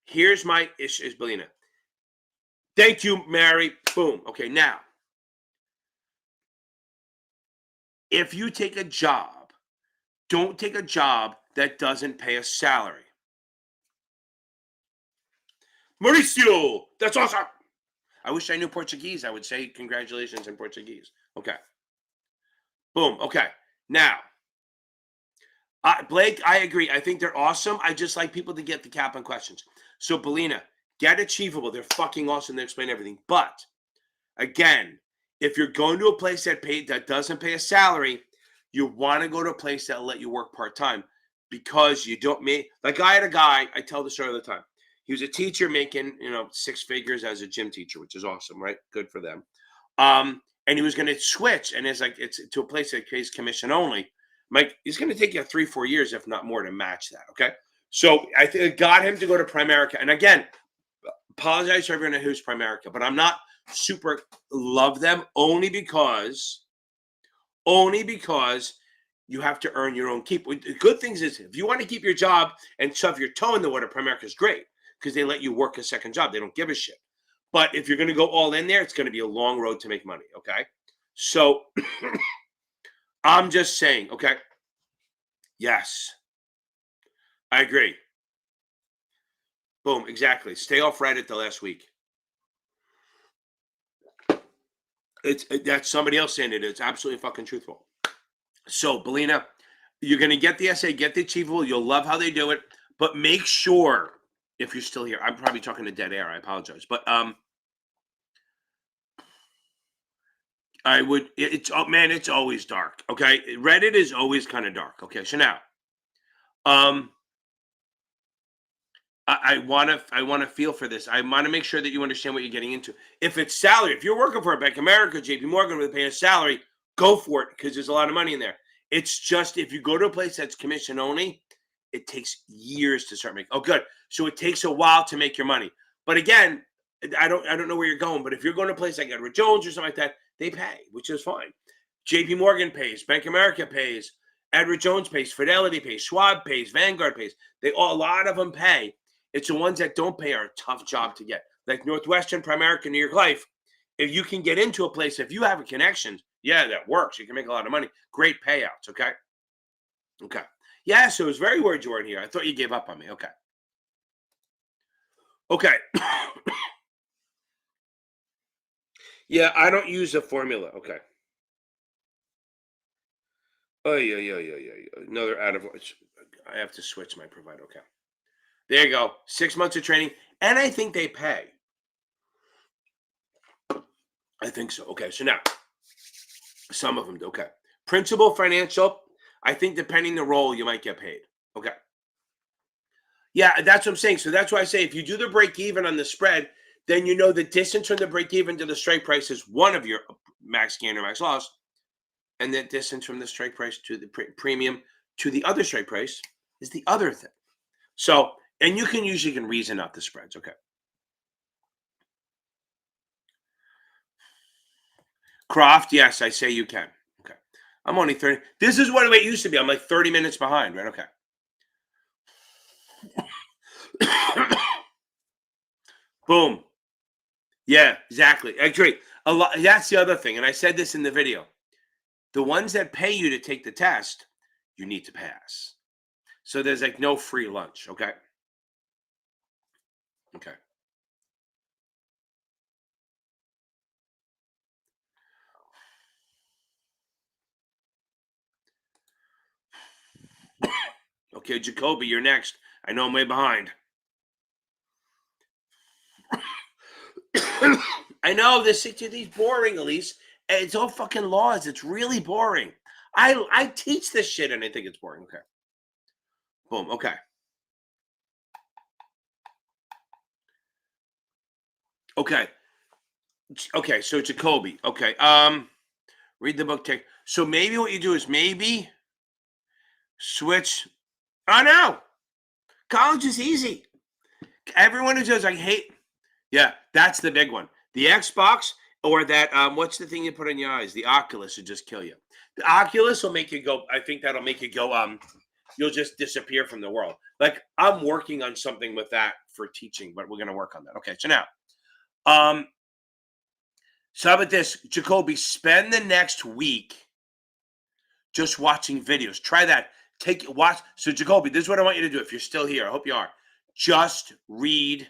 Here's my issue, Belina. Thank you, Mary. Boom. Okay, now, if you take a job, don't take a job that doesn't pay a salary. Mauricio, that's awesome. I wish I knew Portuguese. I would say congratulations in Portuguese. Okay. Boom. Okay. Now, Blake, I agree. I think they're awesome. I just like people to get the cap on questions. So, Belina, get Achievable. They're fucking awesome. They explain everything. But again, if you're going to a place that doesn't pay a salary, you want to go to a place that'll let you work part-time, because you don't make, like, I had a guy, I tell the story all the time. He was a teacher making, 6 figures as a gym teacher, which is awesome, right? Good for them. And he was going to switch, and it's to a place that pays commission only. Mike, it's going to take you 3-4 years, if not more, to match that. Okay. So I got him to go to Primerica. And again, apologize to everyone who's Primerica, but I'm not super love them only because you have to earn your own keep. The good things is, if you want to keep your job and shove your toe in the water, Primerica is great because they let you work a second job. They don't give a shit. But if you're going to go all in there, it's going to be a long road to make money. Okay. So I'm just saying, okay. Yes. I agree. Boom. Exactly. Stay off Reddit the last week. That's somebody else saying it. It's absolutely fucking truthful. So, Belina, you're going to get the essay, get the Achievable. You'll love how they do it. But make sure, if you're still here, I'm probably talking to dead air. I apologize. But I would, it's always dark. Okay. Reddit is always kind of dark. Okay. So now, I want to feel for this. I want to make sure that you understand what you're getting into. If it's salary, if you're working for a Bank of America, JP Morgan, with paying a salary, go for it, because there's a lot of money in there. It's just, if you go to a place that's commission only, it takes years to start making. Oh, good. So it takes a while to make your money. But again, I don't know where you're going, but if you're going to a place like Edward Jones or something like that, they pay, which is fine. JP Morgan pays, Bank of America pays, Edward Jones pays, Fidelity pays, Schwab pays, Vanguard pays. A lot of them pay. It's the ones that don't pay are a tough job to get. Like Northwestern, Primerica, New York Life. If you can get into a place, if you have a connection, yeah, that works. You can make a lot of money. Great payouts, okay? Okay. Yeah, so it was very worried you weren't here. I thought you gave up on me. Okay. Okay. Yeah, I don't use a formula. Okay. Oh, yeah. No, they're out of. I have to switch my provider. Okay. There you go. 6 months of training. And I think they pay. I think so. Okay. So now, some of them do. Okay. Principal Financial. I think depending the role, you might get paid. Okay. Yeah, that's what I'm saying. So that's why I say, if you do the break even on the spread, then you know the distance from the break even to the strike price is one of your max gain or max loss. And the distance from the strike price to the premium to the other strike price is the other thing. So, and you can usually reason out the spreads. Okay. Croft, yes, I say you can. Okay. I'm only 30. This is what it used to be. I'm like 30 minutes behind, right? Okay. Boom. Yeah, exactly. I agree. A lot. That's the other thing. And I said this in the video. The ones that pay you to take the test, you need to pass. So there's like no free lunch. Okay. Okay. Okay, Jacoby, you're next. I know I'm way behind. I know this 60 boring, Elise. It's all fucking laws. It's really boring. I teach this shit and I think it's boring. Okay. Boom. Okay. Okay. Okay. So Jacoby. Okay. Read the book. Take. So maybe what you do is maybe switch. Oh no. College is easy. Everyone who says I hate. Yeah, that's the big one. The Xbox or that what's the thing you put on your eyes? The Oculus would just kill you. The Oculus will make you go. I think that'll make you go. you'll just disappear from the world. Like I'm working on something with that for teaching, but we're going to work on that. Okay. So now, so how about this, Jacoby, spend the next week just watching videos. Try that. Watch. So Jacoby, this is what I want you to do. If you're still here, I hope you are. Just read.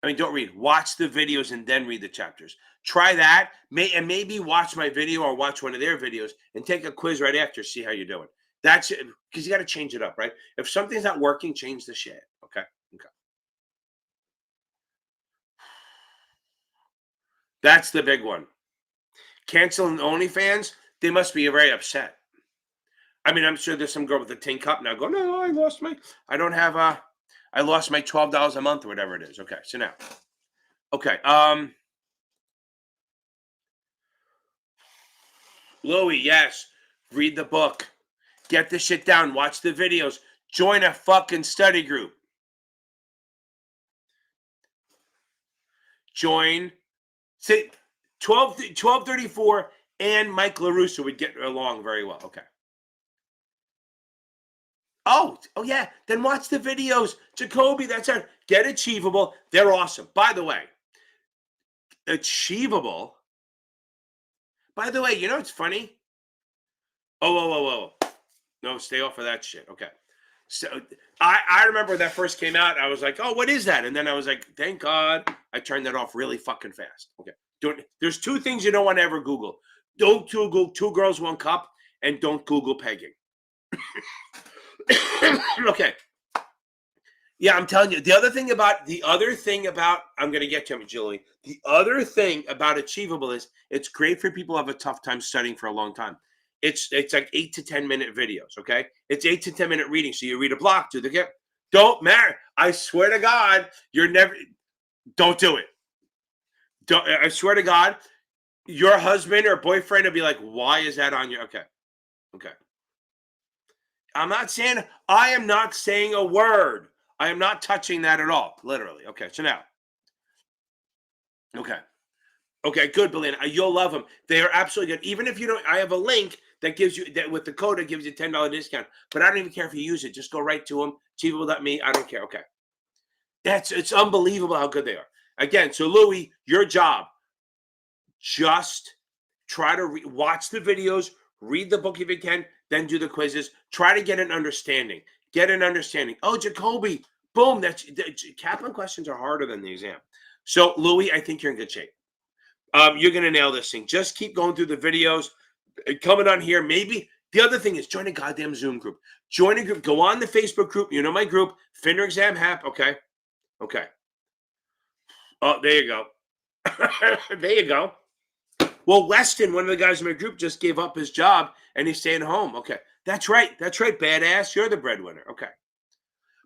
I mean, don't read. Watch the videos and then read the chapters. Try that. And maybe watch my video or watch one of their videos and take a quiz right after. See how you're doing. That's it. Because you got to change it up, right? If something's not working, change the shit. Okay. Okay. That's the big one. Canceling OnlyFans. They must be very upset. I mean, I'm sure there's some girl with a tin cup now going, no, I lost my $12 a month or whatever it is. Okay, so now, okay, Louie, yes, read the book, get the shit down, watch the videos, join a fucking study group, say 1234 and Mike LaRusso would get along very well. Okay. Oh yeah. Then watch the videos. Jacoby, that's our Get Achievable. They're awesome. By the way, Achievable. By the way, you know it's funny? Oh. No, stay off of that shit. Okay. So I remember when that first came out, I was like, oh, what is that? And then I was like, thank God I turned that off really fucking fast. Okay. There's two things you don't want to ever Google. Don't Google Two Girls, One Cup, and don't Google pegging. Okay. Yeah, I'm telling you. The other thing about I'm going to get to him, Julie. The other thing about Achievable is it's great for people who have a tough time studying for a long time. It's like 8 to 10 minute videos. Okay, it's 8 to 10 minute reading. So you read a block. Don't marry. I swear to God, don't do it. I swear to God, your husband or boyfriend will be like, why is that on you? Okay. I am not saying a word. I am not touching that at all. Literally. Okay. So now. Okay, good, Belinda. You'll love them. They are absolutely good. Even if you don't, I have a link that gives you that with the code that gives you $10 discount. But I don't even care if you use it. Just go right to them. Achievable.me. I don't care. Okay. It's unbelievable how good they are. Again, so Louie, your job. Just try to watch the videos, read the book if you can, then do the quizzes. Try to get an understanding. Oh, Jacoby, boom. Kaplan questions are harder than the exam. So, Louie, I think you're in good shape. You're going to nail this thing. Just keep going through the videos, coming on here. Maybe the other thing is join a goddamn Zoom group. Join a group. Go on the Facebook group. You know my group, FINRA Exam Hap. Okay. Oh, there you go. There you go. Well, Weston, one of the guys in my group, just gave up his job and he's staying home. Okay. That's right. Badass. You're the breadwinner. Okay.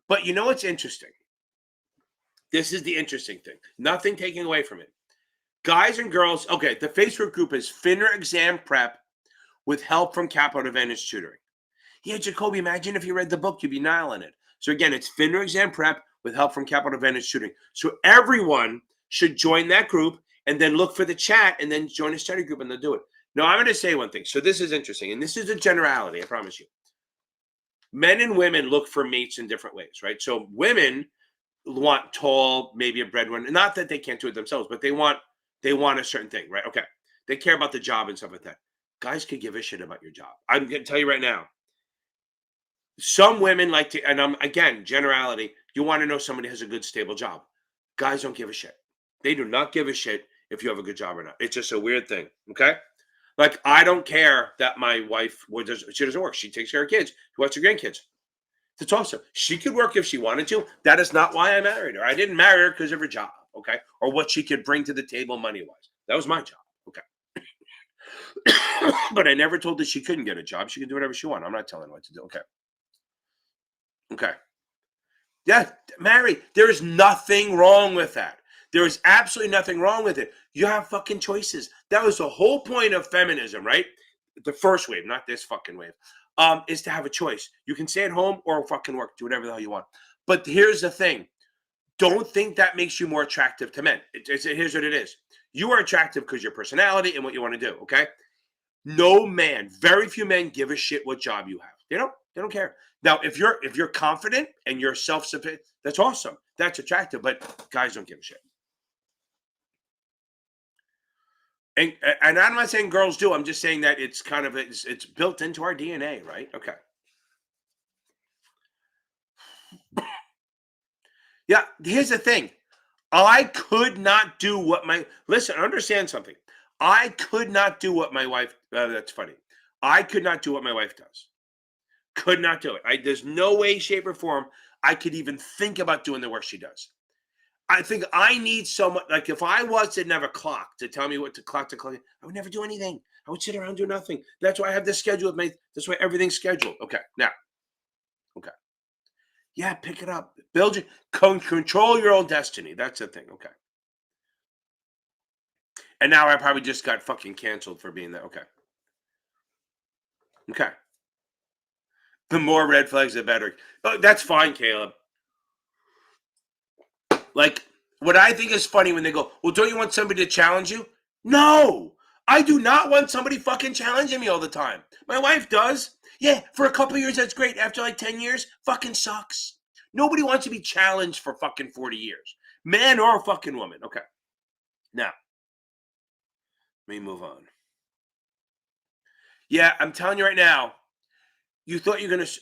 But you know what's interesting? This is the interesting thing. Nothing taking away from it. Guys and girls, okay, the Facebook group is FINRA Exam Prep with help from Capital Advantage Tutoring. Yeah, Jacoby, imagine if you read the book, you'd be nailing it. So again, it's FINRA Exam Prep with help from Capital Advantage Tutoring. So everyone should join that group and then look for the chat and then join a study group and they'll do it. Now, I'm going to say one thing. So this is interesting, and this is a generality, I promise you. Men and women look for mates in different ways, right? So women want tall, maybe a breadwinner. Not that they can't do it themselves, but they want a certain thing, right? Okay. They care about the job and stuff like that. Guys could give a shit about your job. I'm going to tell you right now. Some women like to, and again, generality, you want to know somebody has a good, stable job. Guys don't give a shit. They do not give a shit if you have a good job or not. It's just a weird thing. Okay. Like, I don't care that my wife, she doesn't work. She takes care of kids. She watches her grandkids. It's awesome. She could work if she wanted to. That is not why I married her. I didn't marry her because of her job. Okay. Or what she could bring to the table money-wise. That was my job. Okay. But I never told her she couldn't get a job. She could do whatever she wanted. I'm not telling her what to do. Okay. Yeah, Mary, there is nothing wrong with that. There is absolutely nothing wrong with it. You have fucking choices. That was the whole point of feminism, right? The first wave, not this fucking wave, is to have a choice. You can stay at home or fucking work. Do whatever the hell you want. But here's the thing. Don't think that makes you more attractive to men. Here's what it is. You are attractive because your personality and what you want to do, okay? No man, very few men give a shit what job you have. They don't care. Now, if you're confident and you're self-sufficient, that's awesome. That's attractive, but guys don't give a shit. And I'm not saying girls do. I'm just saying that it's kind of it's built into our DNA, right? Okay. Yeah, here's the thing. I could not do what my listen, understand something. I could not do what my wife that's funny. I could not do what my wife does. Could not do it. There's no way, shape, or form I could even think about doing the work she does. I think I need someone like if I was to have a clock to tell me what to clock, I would never do anything. I would sit around do nothing. That's why I have this schedule with my. That's why everything's scheduled. Okay, now, okay, yeah, pick it up, build your control your own destiny. That's the thing. Okay, and now I probably just got fucking canceled for being there. Okay, okay. The more red flags, the better. Oh, that's fine, Caleb. Like, what I think is funny when they go, well, don't you want somebody to challenge you? No, I do not want somebody fucking challenging me all the time. My wife does. Yeah, for a couple years, that's great. After like 10 years, fucking sucks. Nobody wants to be challenged for fucking 40 years. Man or a fucking woman. Okay. Now, let me move on. Yeah, I'm telling you right now, you thought you're going to.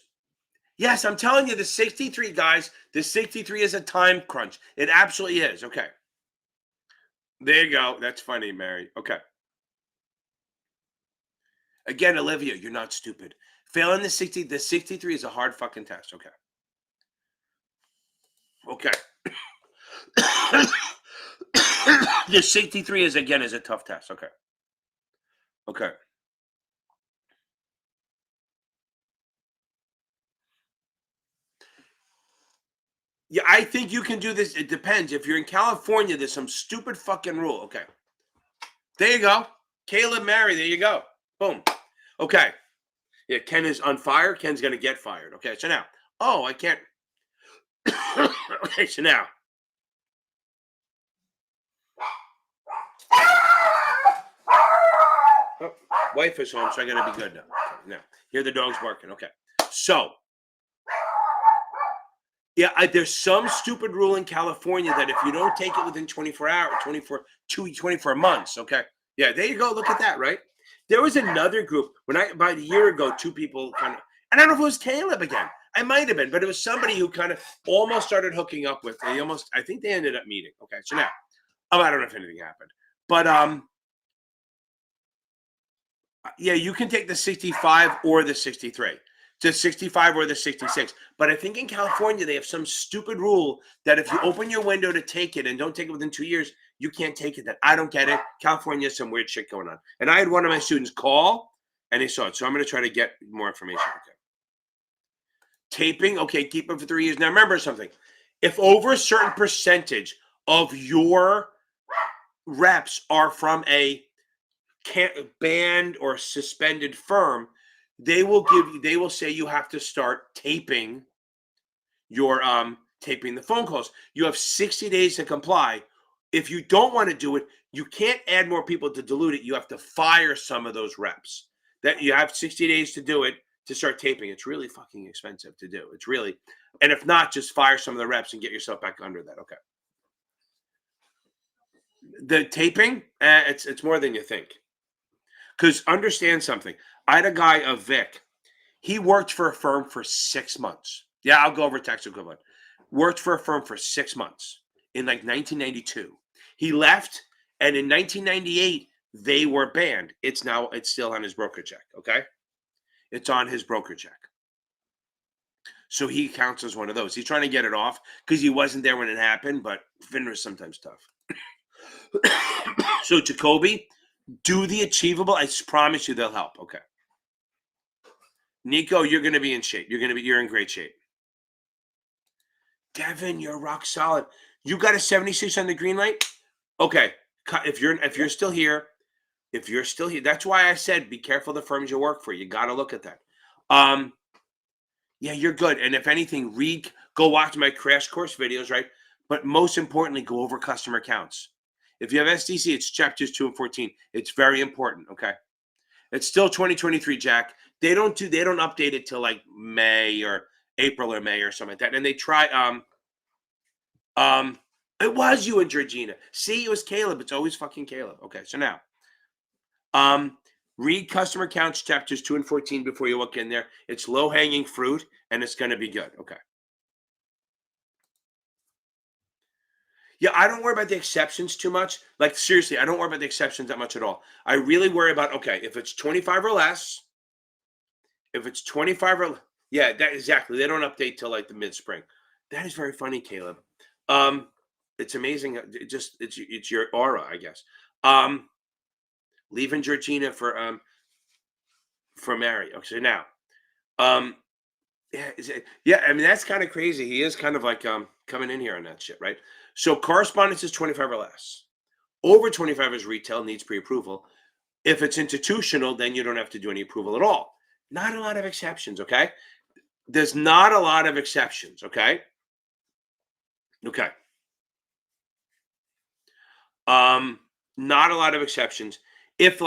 Yes, I'm telling you, the 63, guys, the 63 is a time crunch. It absolutely is. Okay. There you go. That's funny, Mary. Okay. Again, Olivia, you're not stupid. Failing the 63 is a hard fucking test. Okay. Okay. The 63 is a tough test. Okay. Okay. Yeah, I think you can do this. It depends. If you're in California, there's some stupid fucking rule. Okay. There you go. Caleb Mary, there you go. Boom. Okay. Yeah, Ken is on fire. Ken's gonna get fired. Okay, so now. Oh, I can't. Okay, so now. Oh, wife is home, so I gotta be good now. Okay, now, hear the dogs barking. Okay. So yeah, there's some stupid rule in California that if you don't take it within 24 hours, 24 months, okay? Yeah, there you go. Look at that, right? There was another group about a year ago, two people kind of, and I don't know if it was Caleb again. I might have been, but it was somebody who kind of almost started hooking up with. I think they ended up meeting. Okay, so now, I don't know if anything happened, but yeah, you can take the 65 or the 63. The 65 or the 66. But I think in California, they have some stupid rule that if you open your window to take it and don't take it within 2 years, you can't take it. That I don't get it. California has some weird shit going on. And I had one of my students call and they saw it. So I'm going to try to get more information. Okay. Taping. Okay. Keep it for 3 years. Now remember something. If over a certain percentage of your reps are from a banned or suspended firm, they will say you have to start taping your taping the phone calls. You have 60 days to comply. If you don't want to do it, you can't add more people to dilute it. You have to fire some of those reps. That you have 60 days to do it to start taping. It's really fucking expensive to do. It's really, and if not, just fire some of the reps and get yourself back under that. Okay. The taping, it's more than you think. Because understand something. I had a guy, a Vic. He worked for a firm for 6 months. Yeah, I'll go over tax equivalent. Worked for a firm for 6 months in like 1992. He left, and in 1998 they were banned. It's still on his broker check. Okay, it's on his broker check. So he counts as one of those. He's trying to get it off because he wasn't there when it happened. But FINRA is sometimes tough. So Jacoby, do the achievable. I promise you they'll help. Okay. Nico, you're going to be in shape. You're in great shape. Devin, you're rock solid. You got a 76 on the green light? Okay. If you're still here, that's why I said be careful the firms you work for. You got to look at that. Yeah, you're good. And if anything, go watch my crash course videos, right? But most importantly, go over customer accounts. If you have SDC, it's chapters 2 and 14. It's very important. Okay. It's still 2023, Jack. They don't update it till like May or April or May or something like that. And they try, it was you and Georgina. See, it was Caleb. It's always fucking Caleb. Okay, so now, read customer accounts chapters 2 and 14 before you look in there. It's low hanging fruit, and it's going to be good. Okay. Yeah, I don't worry about the exceptions too much. Like, seriously, I don't worry about the exceptions that much at all. I really worry about, okay, if it's 25 or less, if it's 25 or yeah, that exactly. They don't update till like the mid spring. That is very funny, Caleb. Um, it's amazing. It's your aura, I guess. Leaving Georgina for Mary. Okay, so now, um, yeah, yeah. I mean, that's kind of crazy. He is kind of like coming in here on that shit, right? So correspondence is 25 or less. Over 25 is retail, needs pre-approval. If it's institutional, then you don't have to do any approval at all. Not a lot of exceptions, okay? There's not a lot of exceptions, okay? Okay. Not a lot of exceptions. If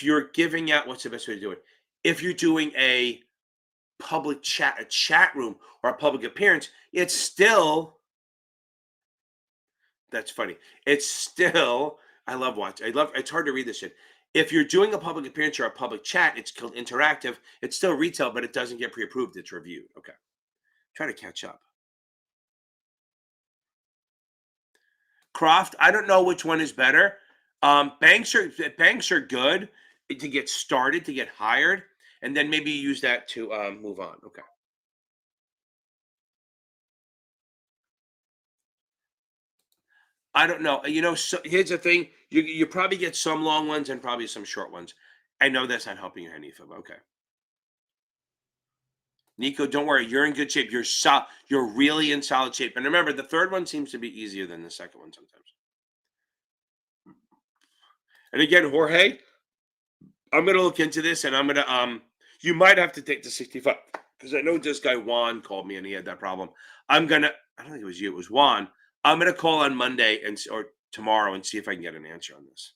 you're giving out, what's the best way to do it? If you're doing a public chat, a chat room or a public appearance, it's still, that's funny. It's still, it's hard to read this shit. If you're doing a public appearance or a public chat, it's called interactive. It's still retail, but it doesn't get pre-approved. It's reviewed. Okay. Try to catch up. Croft, I don't know which one is better. Banks are good to get started, to get hired, and then maybe use that to move on. Okay. I don't know. So here's the thing: you probably get some long ones and probably some short ones. I know that's not helping you, Hanifa. But okay. Nico, don't worry. You're in good shape. You're really in solid shape. And remember, the third one seems to be easier than the second one sometimes. And again, Jorge, I'm gonna look into this, and I'm gonna you might have to take the 65 because I know this guy Juan called me and he had that problem. I don't think it was you, it was Juan. I'm gonna call on Monday or tomorrow and see if I can get an answer on this.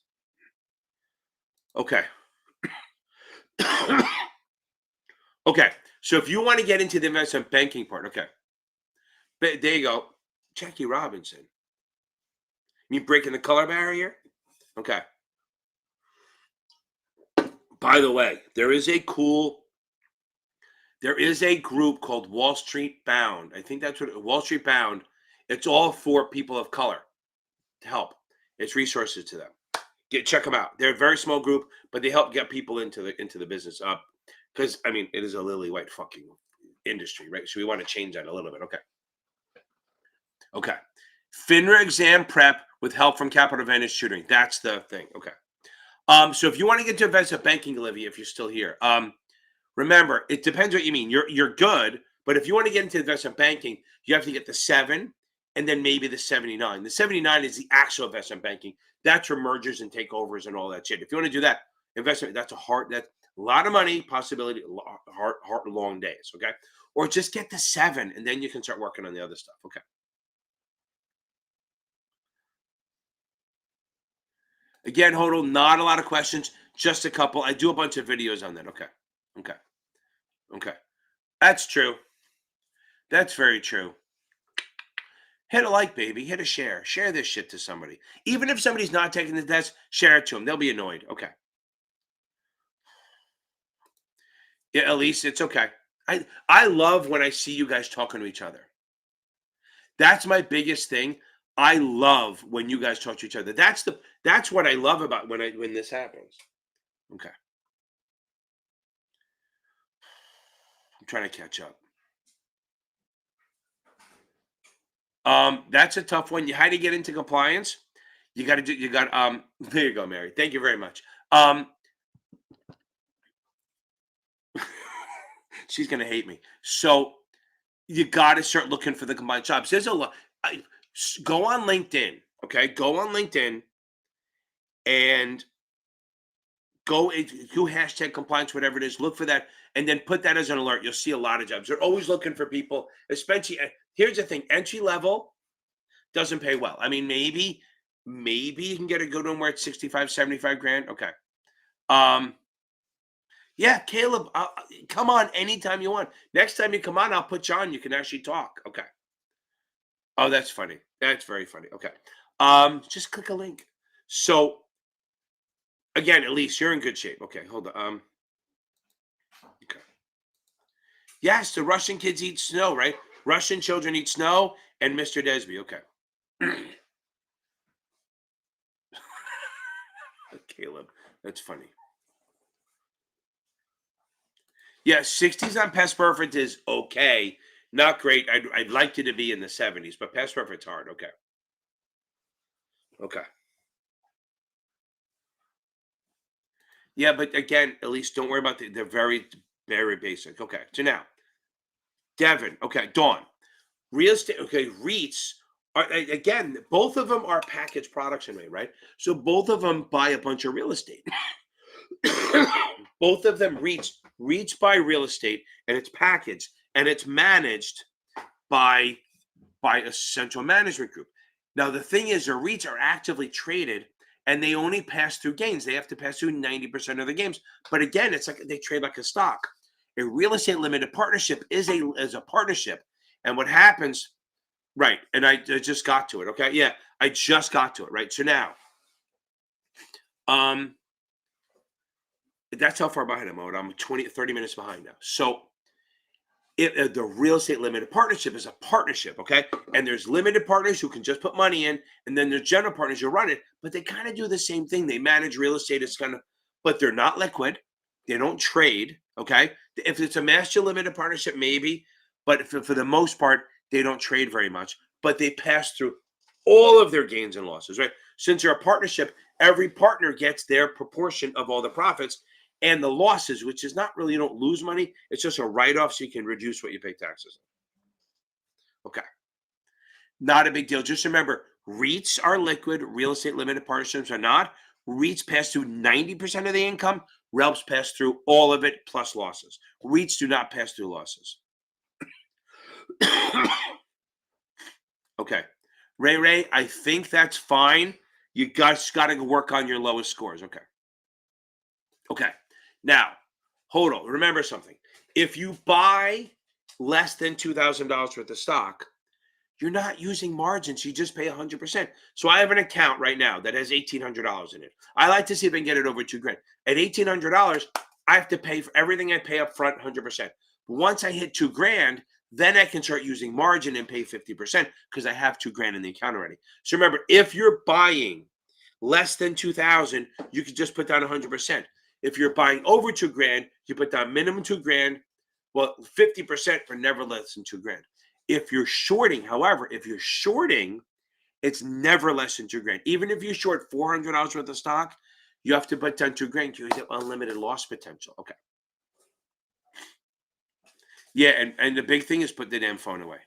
Okay. Okay. So if you want to get into the investment banking part, okay. But there you go. Jackie Robinson. You mean breaking the color barrier? Okay. By the way, there is a group called Wall Street Bound. I think that's what Wall Street Bound. It's all for people of color to help. It's resources to them. Check them out. They're a very small group, but they help get people into the business up. Because I mean, it is a lily white fucking industry, right? So we want to change that a little bit. Okay. Okay. FINRA exam prep with help from Capital Advantage Tutoring. That's the thing. Okay. So if you want to get to investment banking, Olivia, if you're still here, remember, it depends what you mean. You're good, but if you want to get into investment banking, you have to get the 7 and then maybe the 79. The 79 is the actual investment banking. That's your mergers and takeovers and all that shit. If you want to do that, investment, that's a lot of money, possibility, hard, long days, okay? Or just get the 7 and then you can start working on the other stuff, okay? Again, Hodel, not a lot of questions, just a couple. I do a bunch of videos on that. Okay. Okay. Okay. That's true. That's very true. Hit a like, baby. Hit a share. Share this shit to somebody. Even if somebody's not taking the test, share it to them. They'll be annoyed. Okay. Yeah, Elise, it's okay. I love when I see you guys talking to each other. That's my biggest thing. I love when you guys talk to each other. That's what I love about when this happens. Okay. I'm trying to catch up. That's a tough one. How do you get into compliance? There you go, Mary. Thank you very much. She's gonna hate me. So you got to start looking for the compliance jobs. There's a lot. Go on LinkedIn. Okay, go on LinkedIn and go hashtag compliance, whatever it is. Look for that, and then put that as an alert. You'll see a lot of jobs. They're always looking for people, especially. Here's the thing: entry level doesn't pay well. I mean, maybe you can get a good one where it's 65, 75 grand. Okay. Yeah, Caleb, come on anytime you want. Next time you come on, I'll put you on. You can actually talk. Okay. Oh, that's funny. That's very funny. Okay. Just click a link. So again, at least you're in good shape. Okay, hold on. Okay. Yes, the Russian kids eat snow, right? Russian children eat snow and Mr. Desby. Okay. Caleb, that's funny. Yeah, 60s on Past Perfect is okay. Not great. I'd like it to be in the 70s, but Past Perfect's hard. Okay. Okay. Yeah, but again, at least don't worry about they're very, very basic. Okay. So now, Devin. Okay. Dawn. Real estate. Okay. REITs are, again, both of them are packaged products in a way, right? So both of them buy a bunch of real estate. Both of them reach by real estate, and it's packaged and it's managed by a central management group. Now the thing is, the REITs are actively traded and they only pass through gains. They have to pass through 90% of the games. But again, it's like they trade like a stock. A real estate limited partnership is a partnership. And what happens, right? And I just got to it. Okay. Yeah, I just got to it. Right. So now, um, that's how far behind I'm at. I'm 30 minutes behind now. So the real estate limited partnership is a partnership, okay? And there's limited partners who can just put money in, and then there's general partners who run it, but they kind of do the same thing. They manage real estate. It's kind of, but they're not liquid. They don't trade, okay? If it's a master limited partnership, maybe, but for the most part, they don't trade very much. But they pass through all of their gains and losses, right? Since you're a partnership, every partner gets their proportion of all the profits and the losses, which is not really, you don't lose money. It's just a write-off so you can reduce what you pay taxes. Okay. Not a big deal. Just remember, REITs are liquid, real estate limited partnerships are not. REITs pass through 90% of the income, RELPs pass through all of it plus losses. REITs do not pass through losses. Okay. Ray, I think that's fine. You guys got to work on your lowest scores. Okay. Okay. Now, hold on. Remember something. If you buy less than $2,000 worth of stock, you're not using margins. You just pay 100%. So I have an account right now that has $1,800 in it. I like to see if I can get it over 2 grand. At $1,800, I have to pay for everything I pay up front 100%. Once I hit 2 grand, then I can start using margin and pay 50% because I have 2 grand in the account already. So remember, if you're buying less than 2,000, you can just put down 100%. If you're buying over 2 grand, you put down minimum 2 grand. Well, 50% for never less than 2 grand. If you're shorting, however, it's never less than 2 grand. Even if you short $400 worth of stock, you have to put down 2 grand because you have unlimited loss potential. Okay. Yeah, and the big thing is put the damn phone away.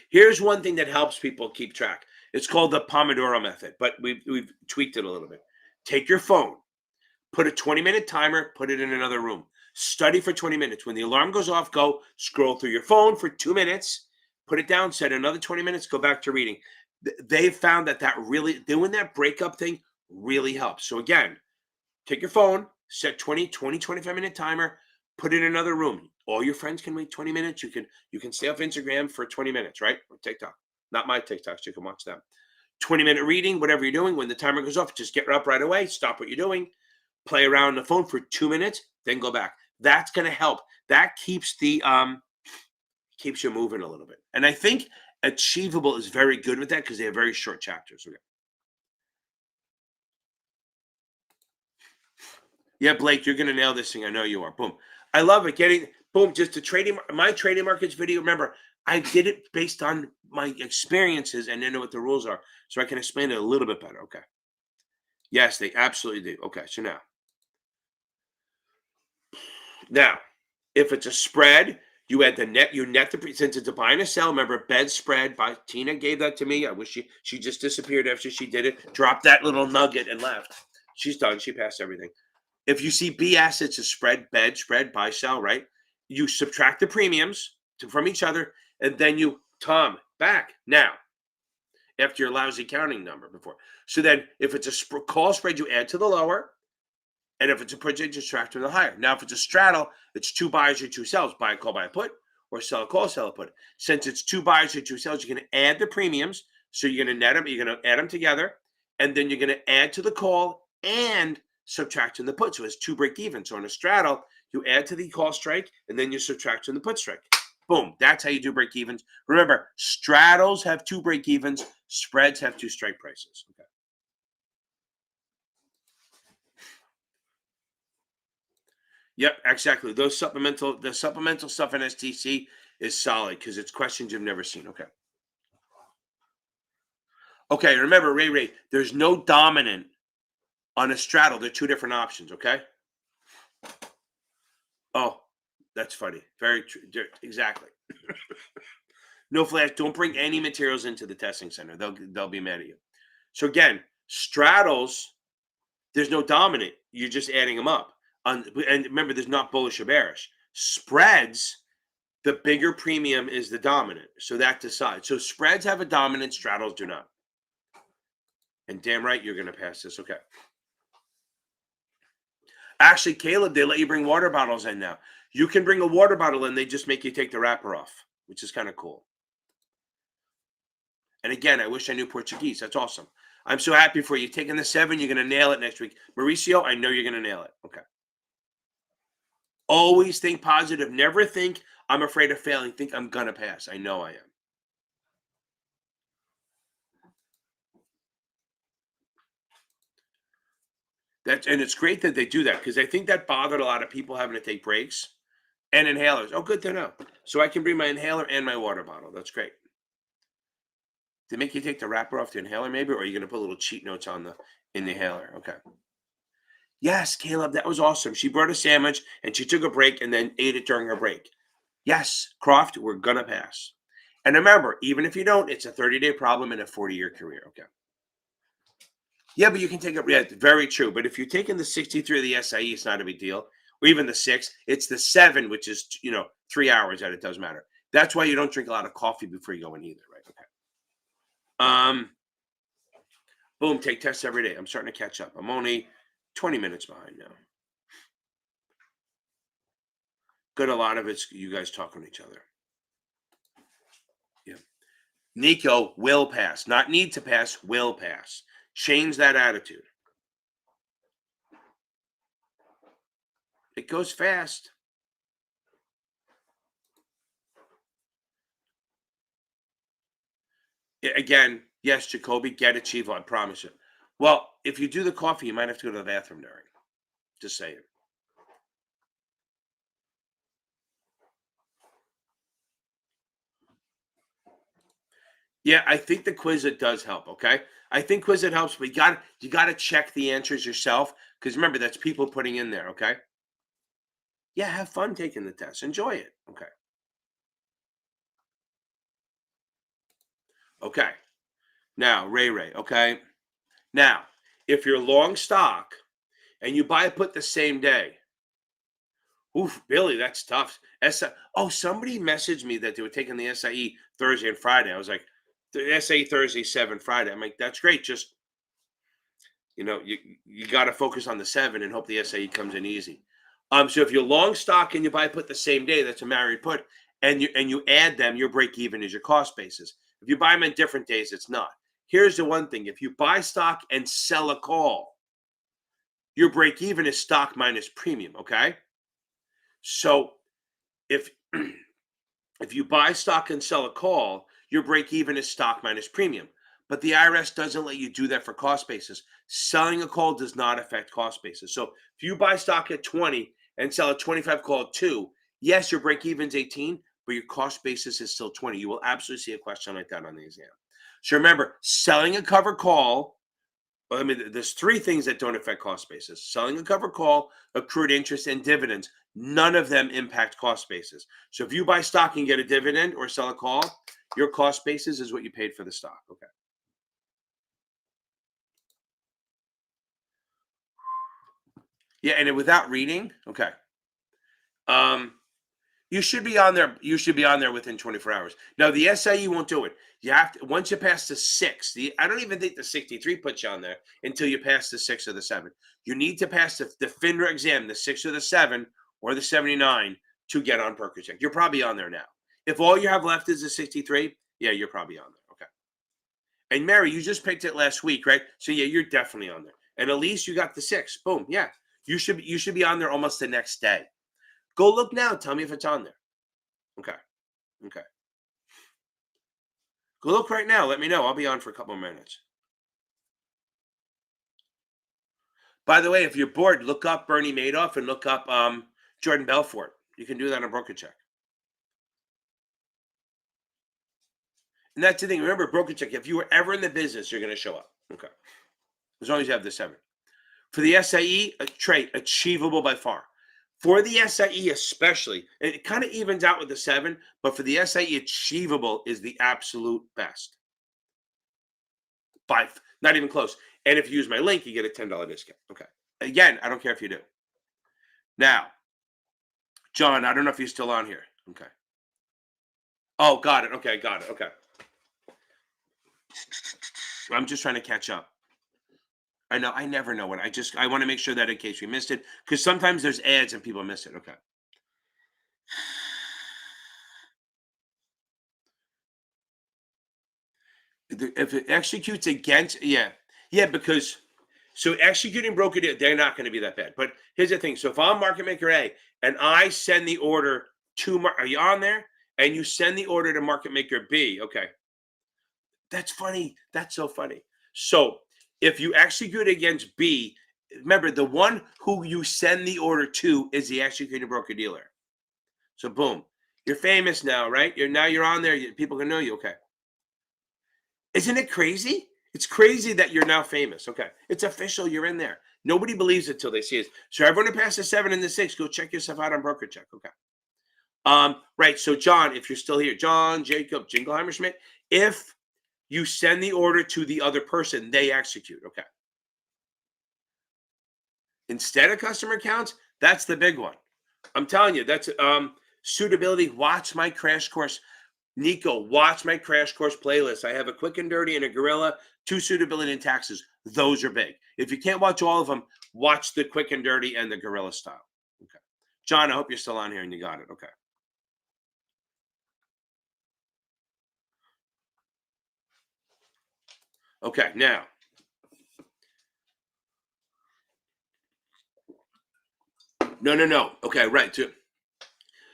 Here's one thing that helps people keep track. It's called the Pomodoro method, but we've tweaked it a little bit. Take your phone, put a 20-minute timer, put it in another room. Study for 20 minutes. When the alarm goes off, go scroll through your phone for 2 minutes, put it down, set another 20 minutes, go back to reading. They've found that really doing that breakup thing really helps. So again, take your phone, set 25-minute timer, put it in another room. All your friends can wait 20 minutes. You can stay off Instagram for 20 minutes, right? Or TikTok. Not my TikToks. You can watch them. 20-minute reading, whatever you're doing. When the timer goes off, just get up right away. Stop what you're doing. Play around on the phone for 2 minutes, then go back. That's going to help. That keeps keeps you moving a little bit. And I think Achievable is very good with that because they have very short chapters. Okay. Yeah, Blake, you're going to nail this thing. I know you are. Boom. I love it. Boom. Just my trading markets video. Remember, I did it based on my experiences and then know what the rules are, so I can explain it a little bit better. Okay. Yes, they absolutely do. Okay. So now, if it's a spread, you add you net since it's a buy and a sell. Remember, bed spread by Tina gave that to me. I wish she just disappeared after she did it. Dropped that little nugget and left. She's done. She passed everything. If you see BS, it's a spread, bed spread, buy, sell, right? You subtract the premiums from each other, and then you back now after your lousy counting number before. So then, if it's a call spread, you add to the lower, And if it's a put, just subtract from the higher. Now, if it's a straddle, it's 2 buyers or 2 sells. Buy a call, buy a put, or sell a call, sell a put. Since it's 2 buyers or 2 sells, you're going to add the premiums. So you're going to net them. You're going to add them together. And then you're going to add to the call and subtract from the put. So it's 2 break even. So on a straddle, you add to the call strike, and then you subtract from the put strike. Boom. That's how you do break evens. Remember, straddles have 2 break evens. Spreads have 2 strike prices. Okay. Yep, exactly. The supplemental stuff in STC is solid because it's questions you've never seen. Okay. Okay, remember, Ray, there's no dominant on a straddle. They're 2 different options, okay? Oh, that's funny. Very true. Exactly. No flash. Don't bring any materials into the testing center. They'll be mad at you. So again, straddles, there's no dominant. You're just adding them up. And remember, there's not bullish or bearish. Spreads, the bigger premium is the dominant. So that decides. So spreads have a dominant, straddles do not. And damn right, you're going to pass this. Okay. Actually, Caleb, they let you bring water bottles in now. You can bring a water bottle in. They just make you take the wrapper off, which is kind of cool. And again, I wish I knew Portuguese. That's awesome. I'm so happy for you. Taking the 7, you're going to nail it next week. Mauricio, I know you're going to nail it. Okay. Always think positive. Never think I'm afraid of failing. Think I'm going to pass. I know I am. And it's great that they do that because I think that bothered a lot of people having to take breaks and inhalers. Oh, good to know. So I can bring my inhaler and my water bottle. That's great. They make you take the wrapper off the inhaler, maybe, or are you going to put little cheat notes on the inhaler? Okay. Yes, Caleb, that was awesome. She brought a sandwich and she took a break and then ate it during her break. Yes, Croft, we're gonna pass. And remember, even if you don't, it's a 30-day problem in a 40-year career. Okay. Yeah, but you can take it. Yeah, very true. But if you're taking the 63 of the SIE, it's not a big deal. Or even the 6, it's the 7, which is 3 hours that it does matter. That's why you don't drink a lot of coffee before you go in either, right? Okay. Boom, take tests every day. I'm starting to catch up. I'm only 20 minutes behind now. Good, a lot of it's you guys talking to each other. Yeah. Nico will pass, not need to pass, will pass. Change that attitude. It goes fast. Again, yes, Jacoby, get Chivo, I promise you. Well, if you do the coffee, you might have to go to the bathroom during. Just saying. Yeah, I think the Quizlet does help. Okay, I think Quizlet helps, but you got to check the answers yourself because remember that's people putting in there. Okay. Yeah, have fun taking the test. Enjoy it. Okay. Okay. Now, Ray. Okay. Now, if you're long stock and you buy a put the same day, oof, Billy, that's tough. Somebody messaged me that they were taking the SIE Thursday and Friday. I was like, the SIE Thursday, 7 Friday. I'm like, that's great. Just you got to focus on the 7 and hope the SIE comes in easy. So if you're long stock and you buy put the same day, that's a married put, and you add them, your break even is your cost basis. If you buy them in different days, it's not. Here's the one thing: if you buy stock and sell a call, your break even is stock minus premium. Okay, so if if you buy stock and sell a call, your break even is stock minus premium. But the IRS doesn't let you do that for cost basis. Selling a call does not affect cost basis. So if you buy stock at 20 and sell a 25 call at 2, yes, your break even's 18, but your cost basis is still 20. You will absolutely see a question like that on the exam. So remember, selling a cover call, there's 3 things that don't affect cost basis: selling a cover call, accrued interest, and dividends. None of them impact cost basis. So if you buy stock and get a dividend or sell a call, your cost basis is what you paid for the stock. Okay. Yeah, and without reading, okay. You should be on there. You should be on there within 24 hours. Now the SIE won't do it. You have to once you pass the 6. I don't even think the 63 puts you on there until you pass the 6 or the 7. You need to pass the FINRA exam, the 6 or the 7 or the 79 to get on PerkCheck. You're probably on there now. If all you have left is the 63, yeah, you're probably on there. Okay. And Mary, you just picked it last week, right? So yeah, you're definitely on there. And Elise, you got the 6. Boom. Yeah. You should be on there almost the next day. Go look now. Tell me if it's on there. Okay. Okay. Go look right now. Let me know. I'll be on for a couple of minutes. By the way, if you're bored, look up Bernie Madoff and look up Jordan Belfort. You can do that on PerkCheck. And that's the thing. Remember, PerkCheck, if you were ever in the business, you're going to show up. Okay. As long as you have the 7. For the SIE, a trait achievable by far. For the SIE especially, it kind of evens out with the 7, but for the SIE, achievable is the absolute best. Not even close. And if you use my link, you get a $10 discount. Okay. Again, I don't care if you do. Now, John, I don't know if you're still on here. Okay. Oh, got it. Okay, got it. Okay. I'm just trying to catch up. I know. I never know when. I want to make sure that in case we missed it, because sometimes there's ads and people miss it. Okay. If it executes against, yeah, because so executing broker deal, they're not going to be that bad. But here's the thing: so if I'm market maker A and I send the order to, are you on there? And you send the order to market maker B, okay, that's funny. That's so funny. So if you execute against B, remember the one who you send the order to is the executing broker dealer. So boom, you're famous now, right? You're on there. People can know you. Okay. Isn't it crazy? It's crazy that you're now famous. Okay. It's official. You're in there. Nobody believes it till they see it. So everyone who passed the 7 and the 6, go check yourself out on PerkCheck. Okay. Right. So John, if you're still here, John, Jacob, Jingleheimer Schmidt, if you send the order to the other person, they execute. Okay. Instead of customer accounts, that's the big one. I'm telling you, that's suitability. Watch my crash course. Nico, watch my crash course playlist. I have a quick and dirty and a gorilla, 2 suitability and taxes. Those are big. If you can't watch all of them, watch the quick and dirty and the gorilla style. Okay. John, I hope you're still on here and you got it. Okay. Okay, now. No. Okay, right.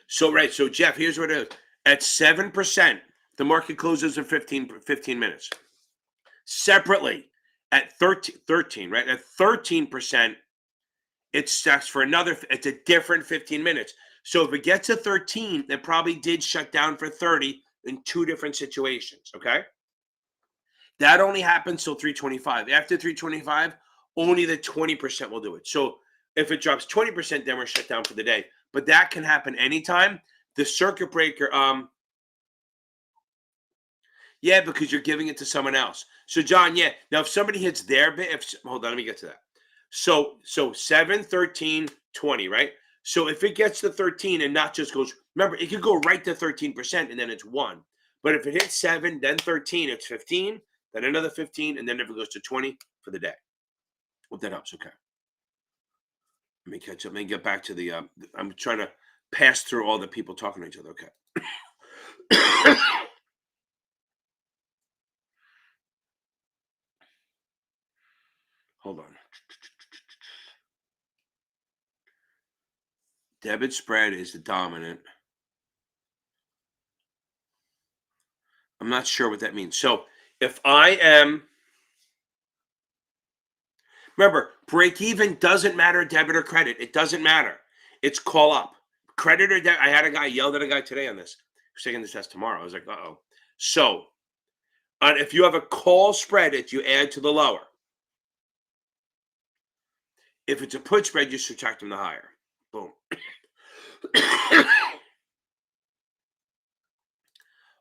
So Jeff, here's what it is. At 7%, the market closes in 15 minutes. Separately, at 13, right? At 13%, it stacks for another, it's a different 15 minutes. So if it gets to 13, it probably did shut down for 30 in 2 different situations, okay? That only happens till 325. After 325, only the 20% will do it. So if it drops 20%, then we're shut down for the day. But that can happen anytime. The circuit breaker, yeah, because you're giving it to someone else. So John, yeah. Now if somebody hits their bit, hold on, let me get to that. So 7, 13, 20, right? So if it gets to 13 and not just goes, remember, it could go right to 13% and then it's 1. But if it hits 7, then 13, it's 15, then another 15, and then if it goes to 20 for the day. Hope that helps. Okay. Let me catch up. Let me get back to the, I'm trying to pass through all the people talking to each other. Okay. Hold on. Debit spread is the dominant. I'm not sure what that means. So if I am, remember, break even doesn't matter, debit or credit. It doesn't matter. It's call up. Credit or debit. I had a guy yelled at a guy today on this. He's taking this test tomorrow. I was like, uh-oh. So if you have a call spread, it you add to the lower. If it's a put spread, you subtract from the higher. Boom.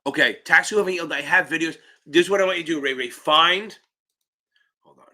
Okay, tax living yield. I have videos. This is what I want you to do, Ray. Find. Hold on.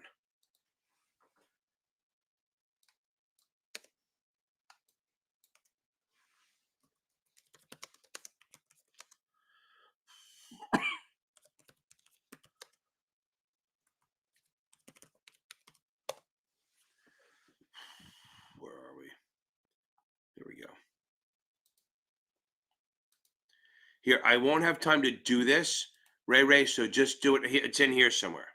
Here, I won't have time to do this, Ray, so just do it here. It's in here somewhere.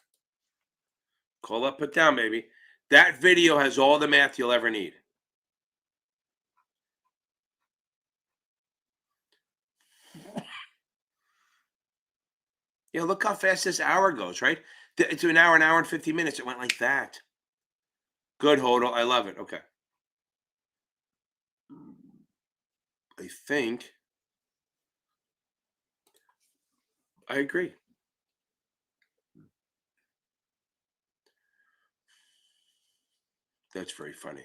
Call up, put down, baby. That video has all the math you'll ever need. Yeah, look how fast this hour goes, right? It's an hour and 50 minutes. It went like that. Good, Hodel. I love it. Okay. I think I agree. That's very funny.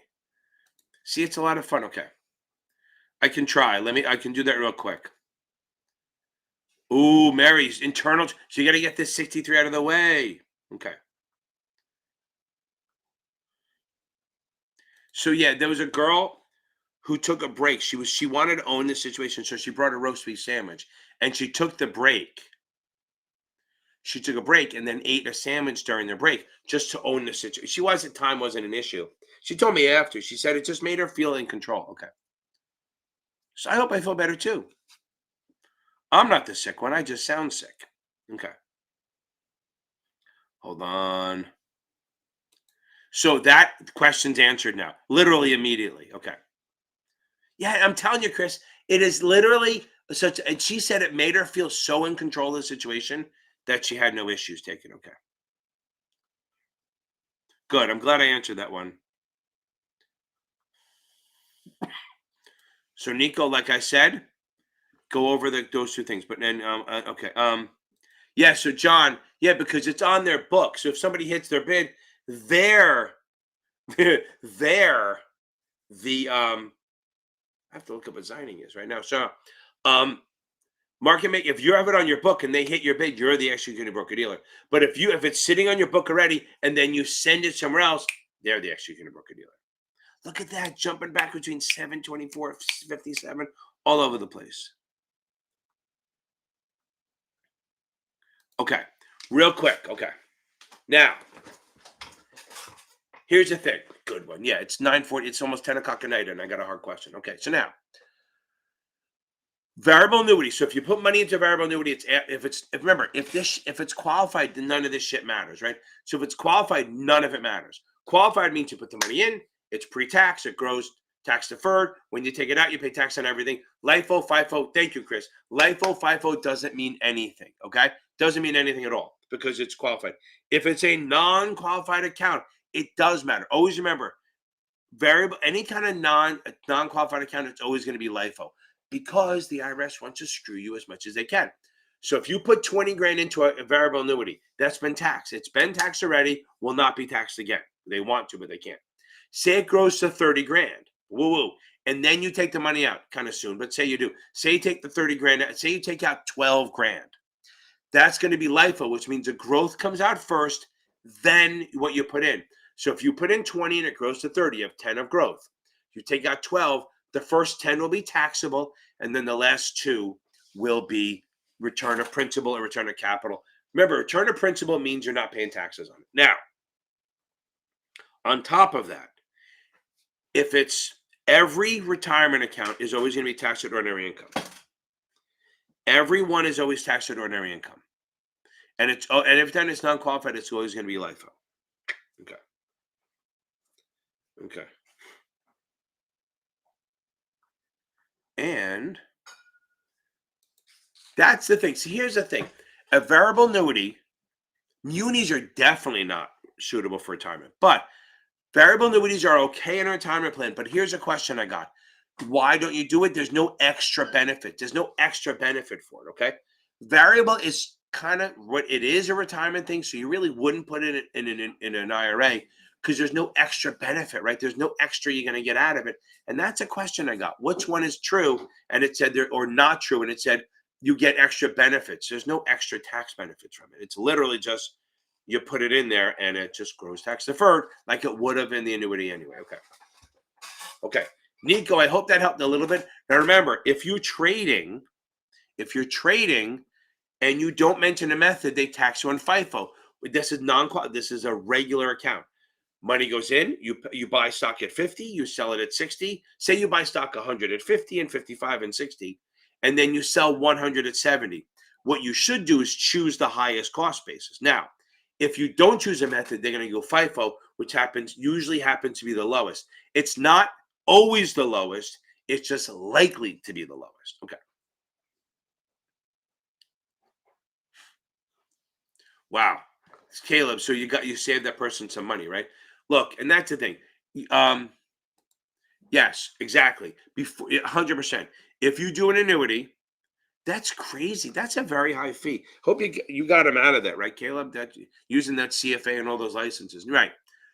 See, it's a lot of fun. Okay. I can try. I can do that real quick. Ooh, Mary's internal. So you got to get this 63 out of the way. Okay. So yeah, there was a girl who took a break. She wanted to own the situation, so she brought a roast beef sandwich, and she took the break. She took a break and then ate a sandwich during the break just to own the situation. Time wasn't an issue. She told me after. She said it just made her feel in control. Okay. So I hope I feel better too. I'm not the sick one. I just sound sick. Okay. Hold on. So that question's answered now, literally immediately. Okay. Yeah, I'm telling you, Chris, it is literally such. And she said it made her feel so in control of the situation that she had no issues taking. Okay. Good. I'm glad I answered that one. So Nico, like I said, go over those two things. But then, okay. Yeah. So John, yeah, because it's on their book. So if somebody hits their bid, they're they're the I have to look up what signing is right now. So, market make if you have it on your book and they hit your bid, you're the executing broker dealer. But if it's sitting on your book already and then you send it somewhere else, they're the executing broker dealer. Look at that, jumping back between 724, 57, all over the place. Okay, real quick. Okay, now here's the thing. Good one. Yeah, it's 9:40. It's almost 10 o'clock at night, and I got a hard question. Okay, so now variable annuity. So if you put money into variable annuity, if it's qualified, then none of this shit matters, right? So if it's qualified, none of it matters. Qualified means you put the money in, it's pre-tax, it grows tax deferred. When you take it out, you pay tax on everything. LIFO, FIFO, thank you, Chris. LIFO, FIFO doesn't mean anything, okay? Doesn't mean anything at all because it's qualified. If it's a non-qualified account, it does matter. Always remember, variable, any kind of non-qualified account, it's always going to be LIFO because the IRS wants to screw you as much as they can. So if you put 20 grand into a variable annuity, that's been taxed. It's been taxed already, will not be taxed again. They want to, but they can't. Say it grows to 30 grand. Woo-woo. And then you take the money out kind of soon, but say you do. Say you take the 30 grand out. Say you take out 12 grand. That's going to be LIFO, which means the growth comes out first, then what you put in. So if you put in 20 and it grows to 30, you have 10 of growth. You take out 12, the first 10 will be taxable, and then the last 2 will be return of principal or return of capital. Remember, return of principal means you're not paying taxes on it. Now, on top of that, if it's every retirement account is always going to be taxed at ordinary income. Everyone is always taxed at ordinary income. And if then it's non-qualified, it's always going to be LIFO. Okay. Okay. And that's the thing. See, here's the thing. A variable annuity, munis are definitely not suitable for retirement, but variable annuities are okay in a retirement plan. But here's a question I got. Why don't you do it? There's no extra benefit. There's no extra benefit for it, okay? Variable is kind of what it is, a retirement thing, so you really wouldn't put it in an IRA because there's no extra benefit, right? There's no extra you're going to get out of it. And that's a question I got. Which one is true? And it said there, or not true, and it said you get extra benefits. There's no extra tax benefits from it. It's literally just you put it in there and it just grows tax deferred like it would have in the annuity anyway. Okay. Okay. Nico, I hope that helped a little bit. Now remember, if you're trading and you don't mention a method, they tax you on FIFO. This is a regular account. Money goes in, you buy stock at 50, you sell it at 60. Say you buy stock 100 at 50 and 55 and 60, and then you sell 100 at 70. What you should do is choose the highest cost basis. Now, if you don't choose a method, they're going to go FIFO, which usually happens to be the lowest. It's not always the lowest. It's just likely to be the lowest. Okay. Wow. Caleb, so you saved that person some money, right? Look, and that's the thing. Yes, exactly. Before 100%. If you do an annuity, that's crazy. That's a very high fee. Hope you got him out of that, right, Caleb? That using that CFA and all those licenses, right?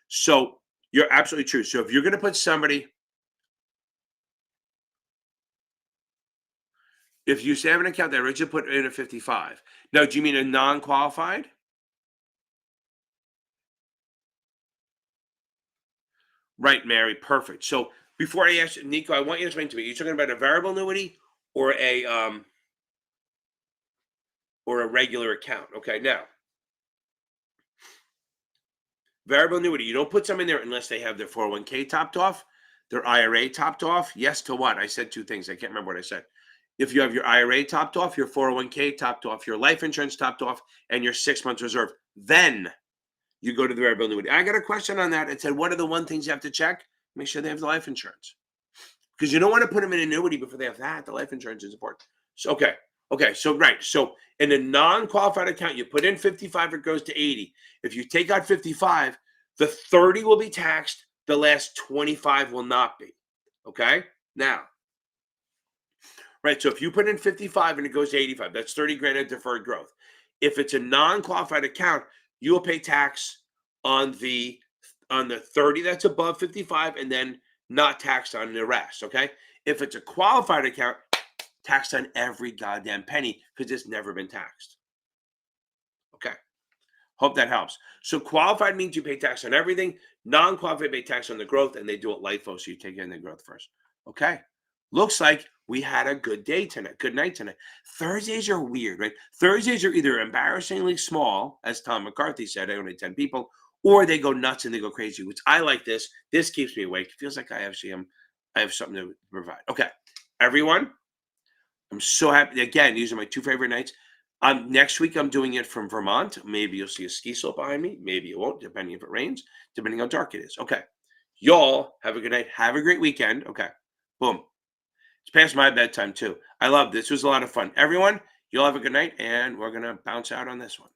So you're absolutely true. So if you're going to put somebody, if you have an account that Richard put in a 55, now do you mean a non-qualified? Right, Mary. Perfect. So before I ask Nico, I want you to explain to me. You're talking about a variable annuity or a regular account. Okay, now variable annuity, you don't put some in there unless they have their 401k topped off, their IRA topped off. Yes to what? I said two things. I can't remember what I said. If you have your IRA topped off, your 401k topped off, your life insurance topped off, and your 6 months reserve, then you go to the variable annuity. I got a question on that. It said, what are the one things you have to check? Make sure they have the life insurance. Because you don't want to put them in annuity before they have that. The life insurance is important. So, okay. Okay. So, right. So, in a non qualified account, you put in 55, it goes to 80. If you take out 55, the 30 will be taxed. The last 25 will not be. Okay. Now, right. So, if you put in 55 and it goes to 85, that's 30 grand in deferred growth. If it's a non qualified account, you will pay tax on the 30 that's above 55 and then not taxed on the rest. Okay. If it's a qualified account, taxed on every goddamn penny because it's never been taxed. Okay. Hope that helps. So qualified means you pay tax on everything. Non-qualified pay tax on the growth, and they do it LIFO, so you take in the growth first. Okay. Looks like we had a good day tonight. Good night tonight. Thursdays are weird, right? Thursdays are either embarrassingly small, as Tom McCarthy said, only 10 people, or they go nuts and they go crazy, which I like this. This keeps me awake. It feels like I have something to provide. Okay. Everyone, I'm so happy. Again, these are my two favorite nights. Next week, I'm doing it from Vermont. Maybe you'll see a ski slope behind me. Maybe you won't, depending if it rains, depending how dark it is. Okay. Y'all have a good night. Have a great weekend. Okay. Boom. It's past my bedtime, too. I love this. It was a lot of fun. Everyone, you'll have a good night, and we're going to bounce out on this one.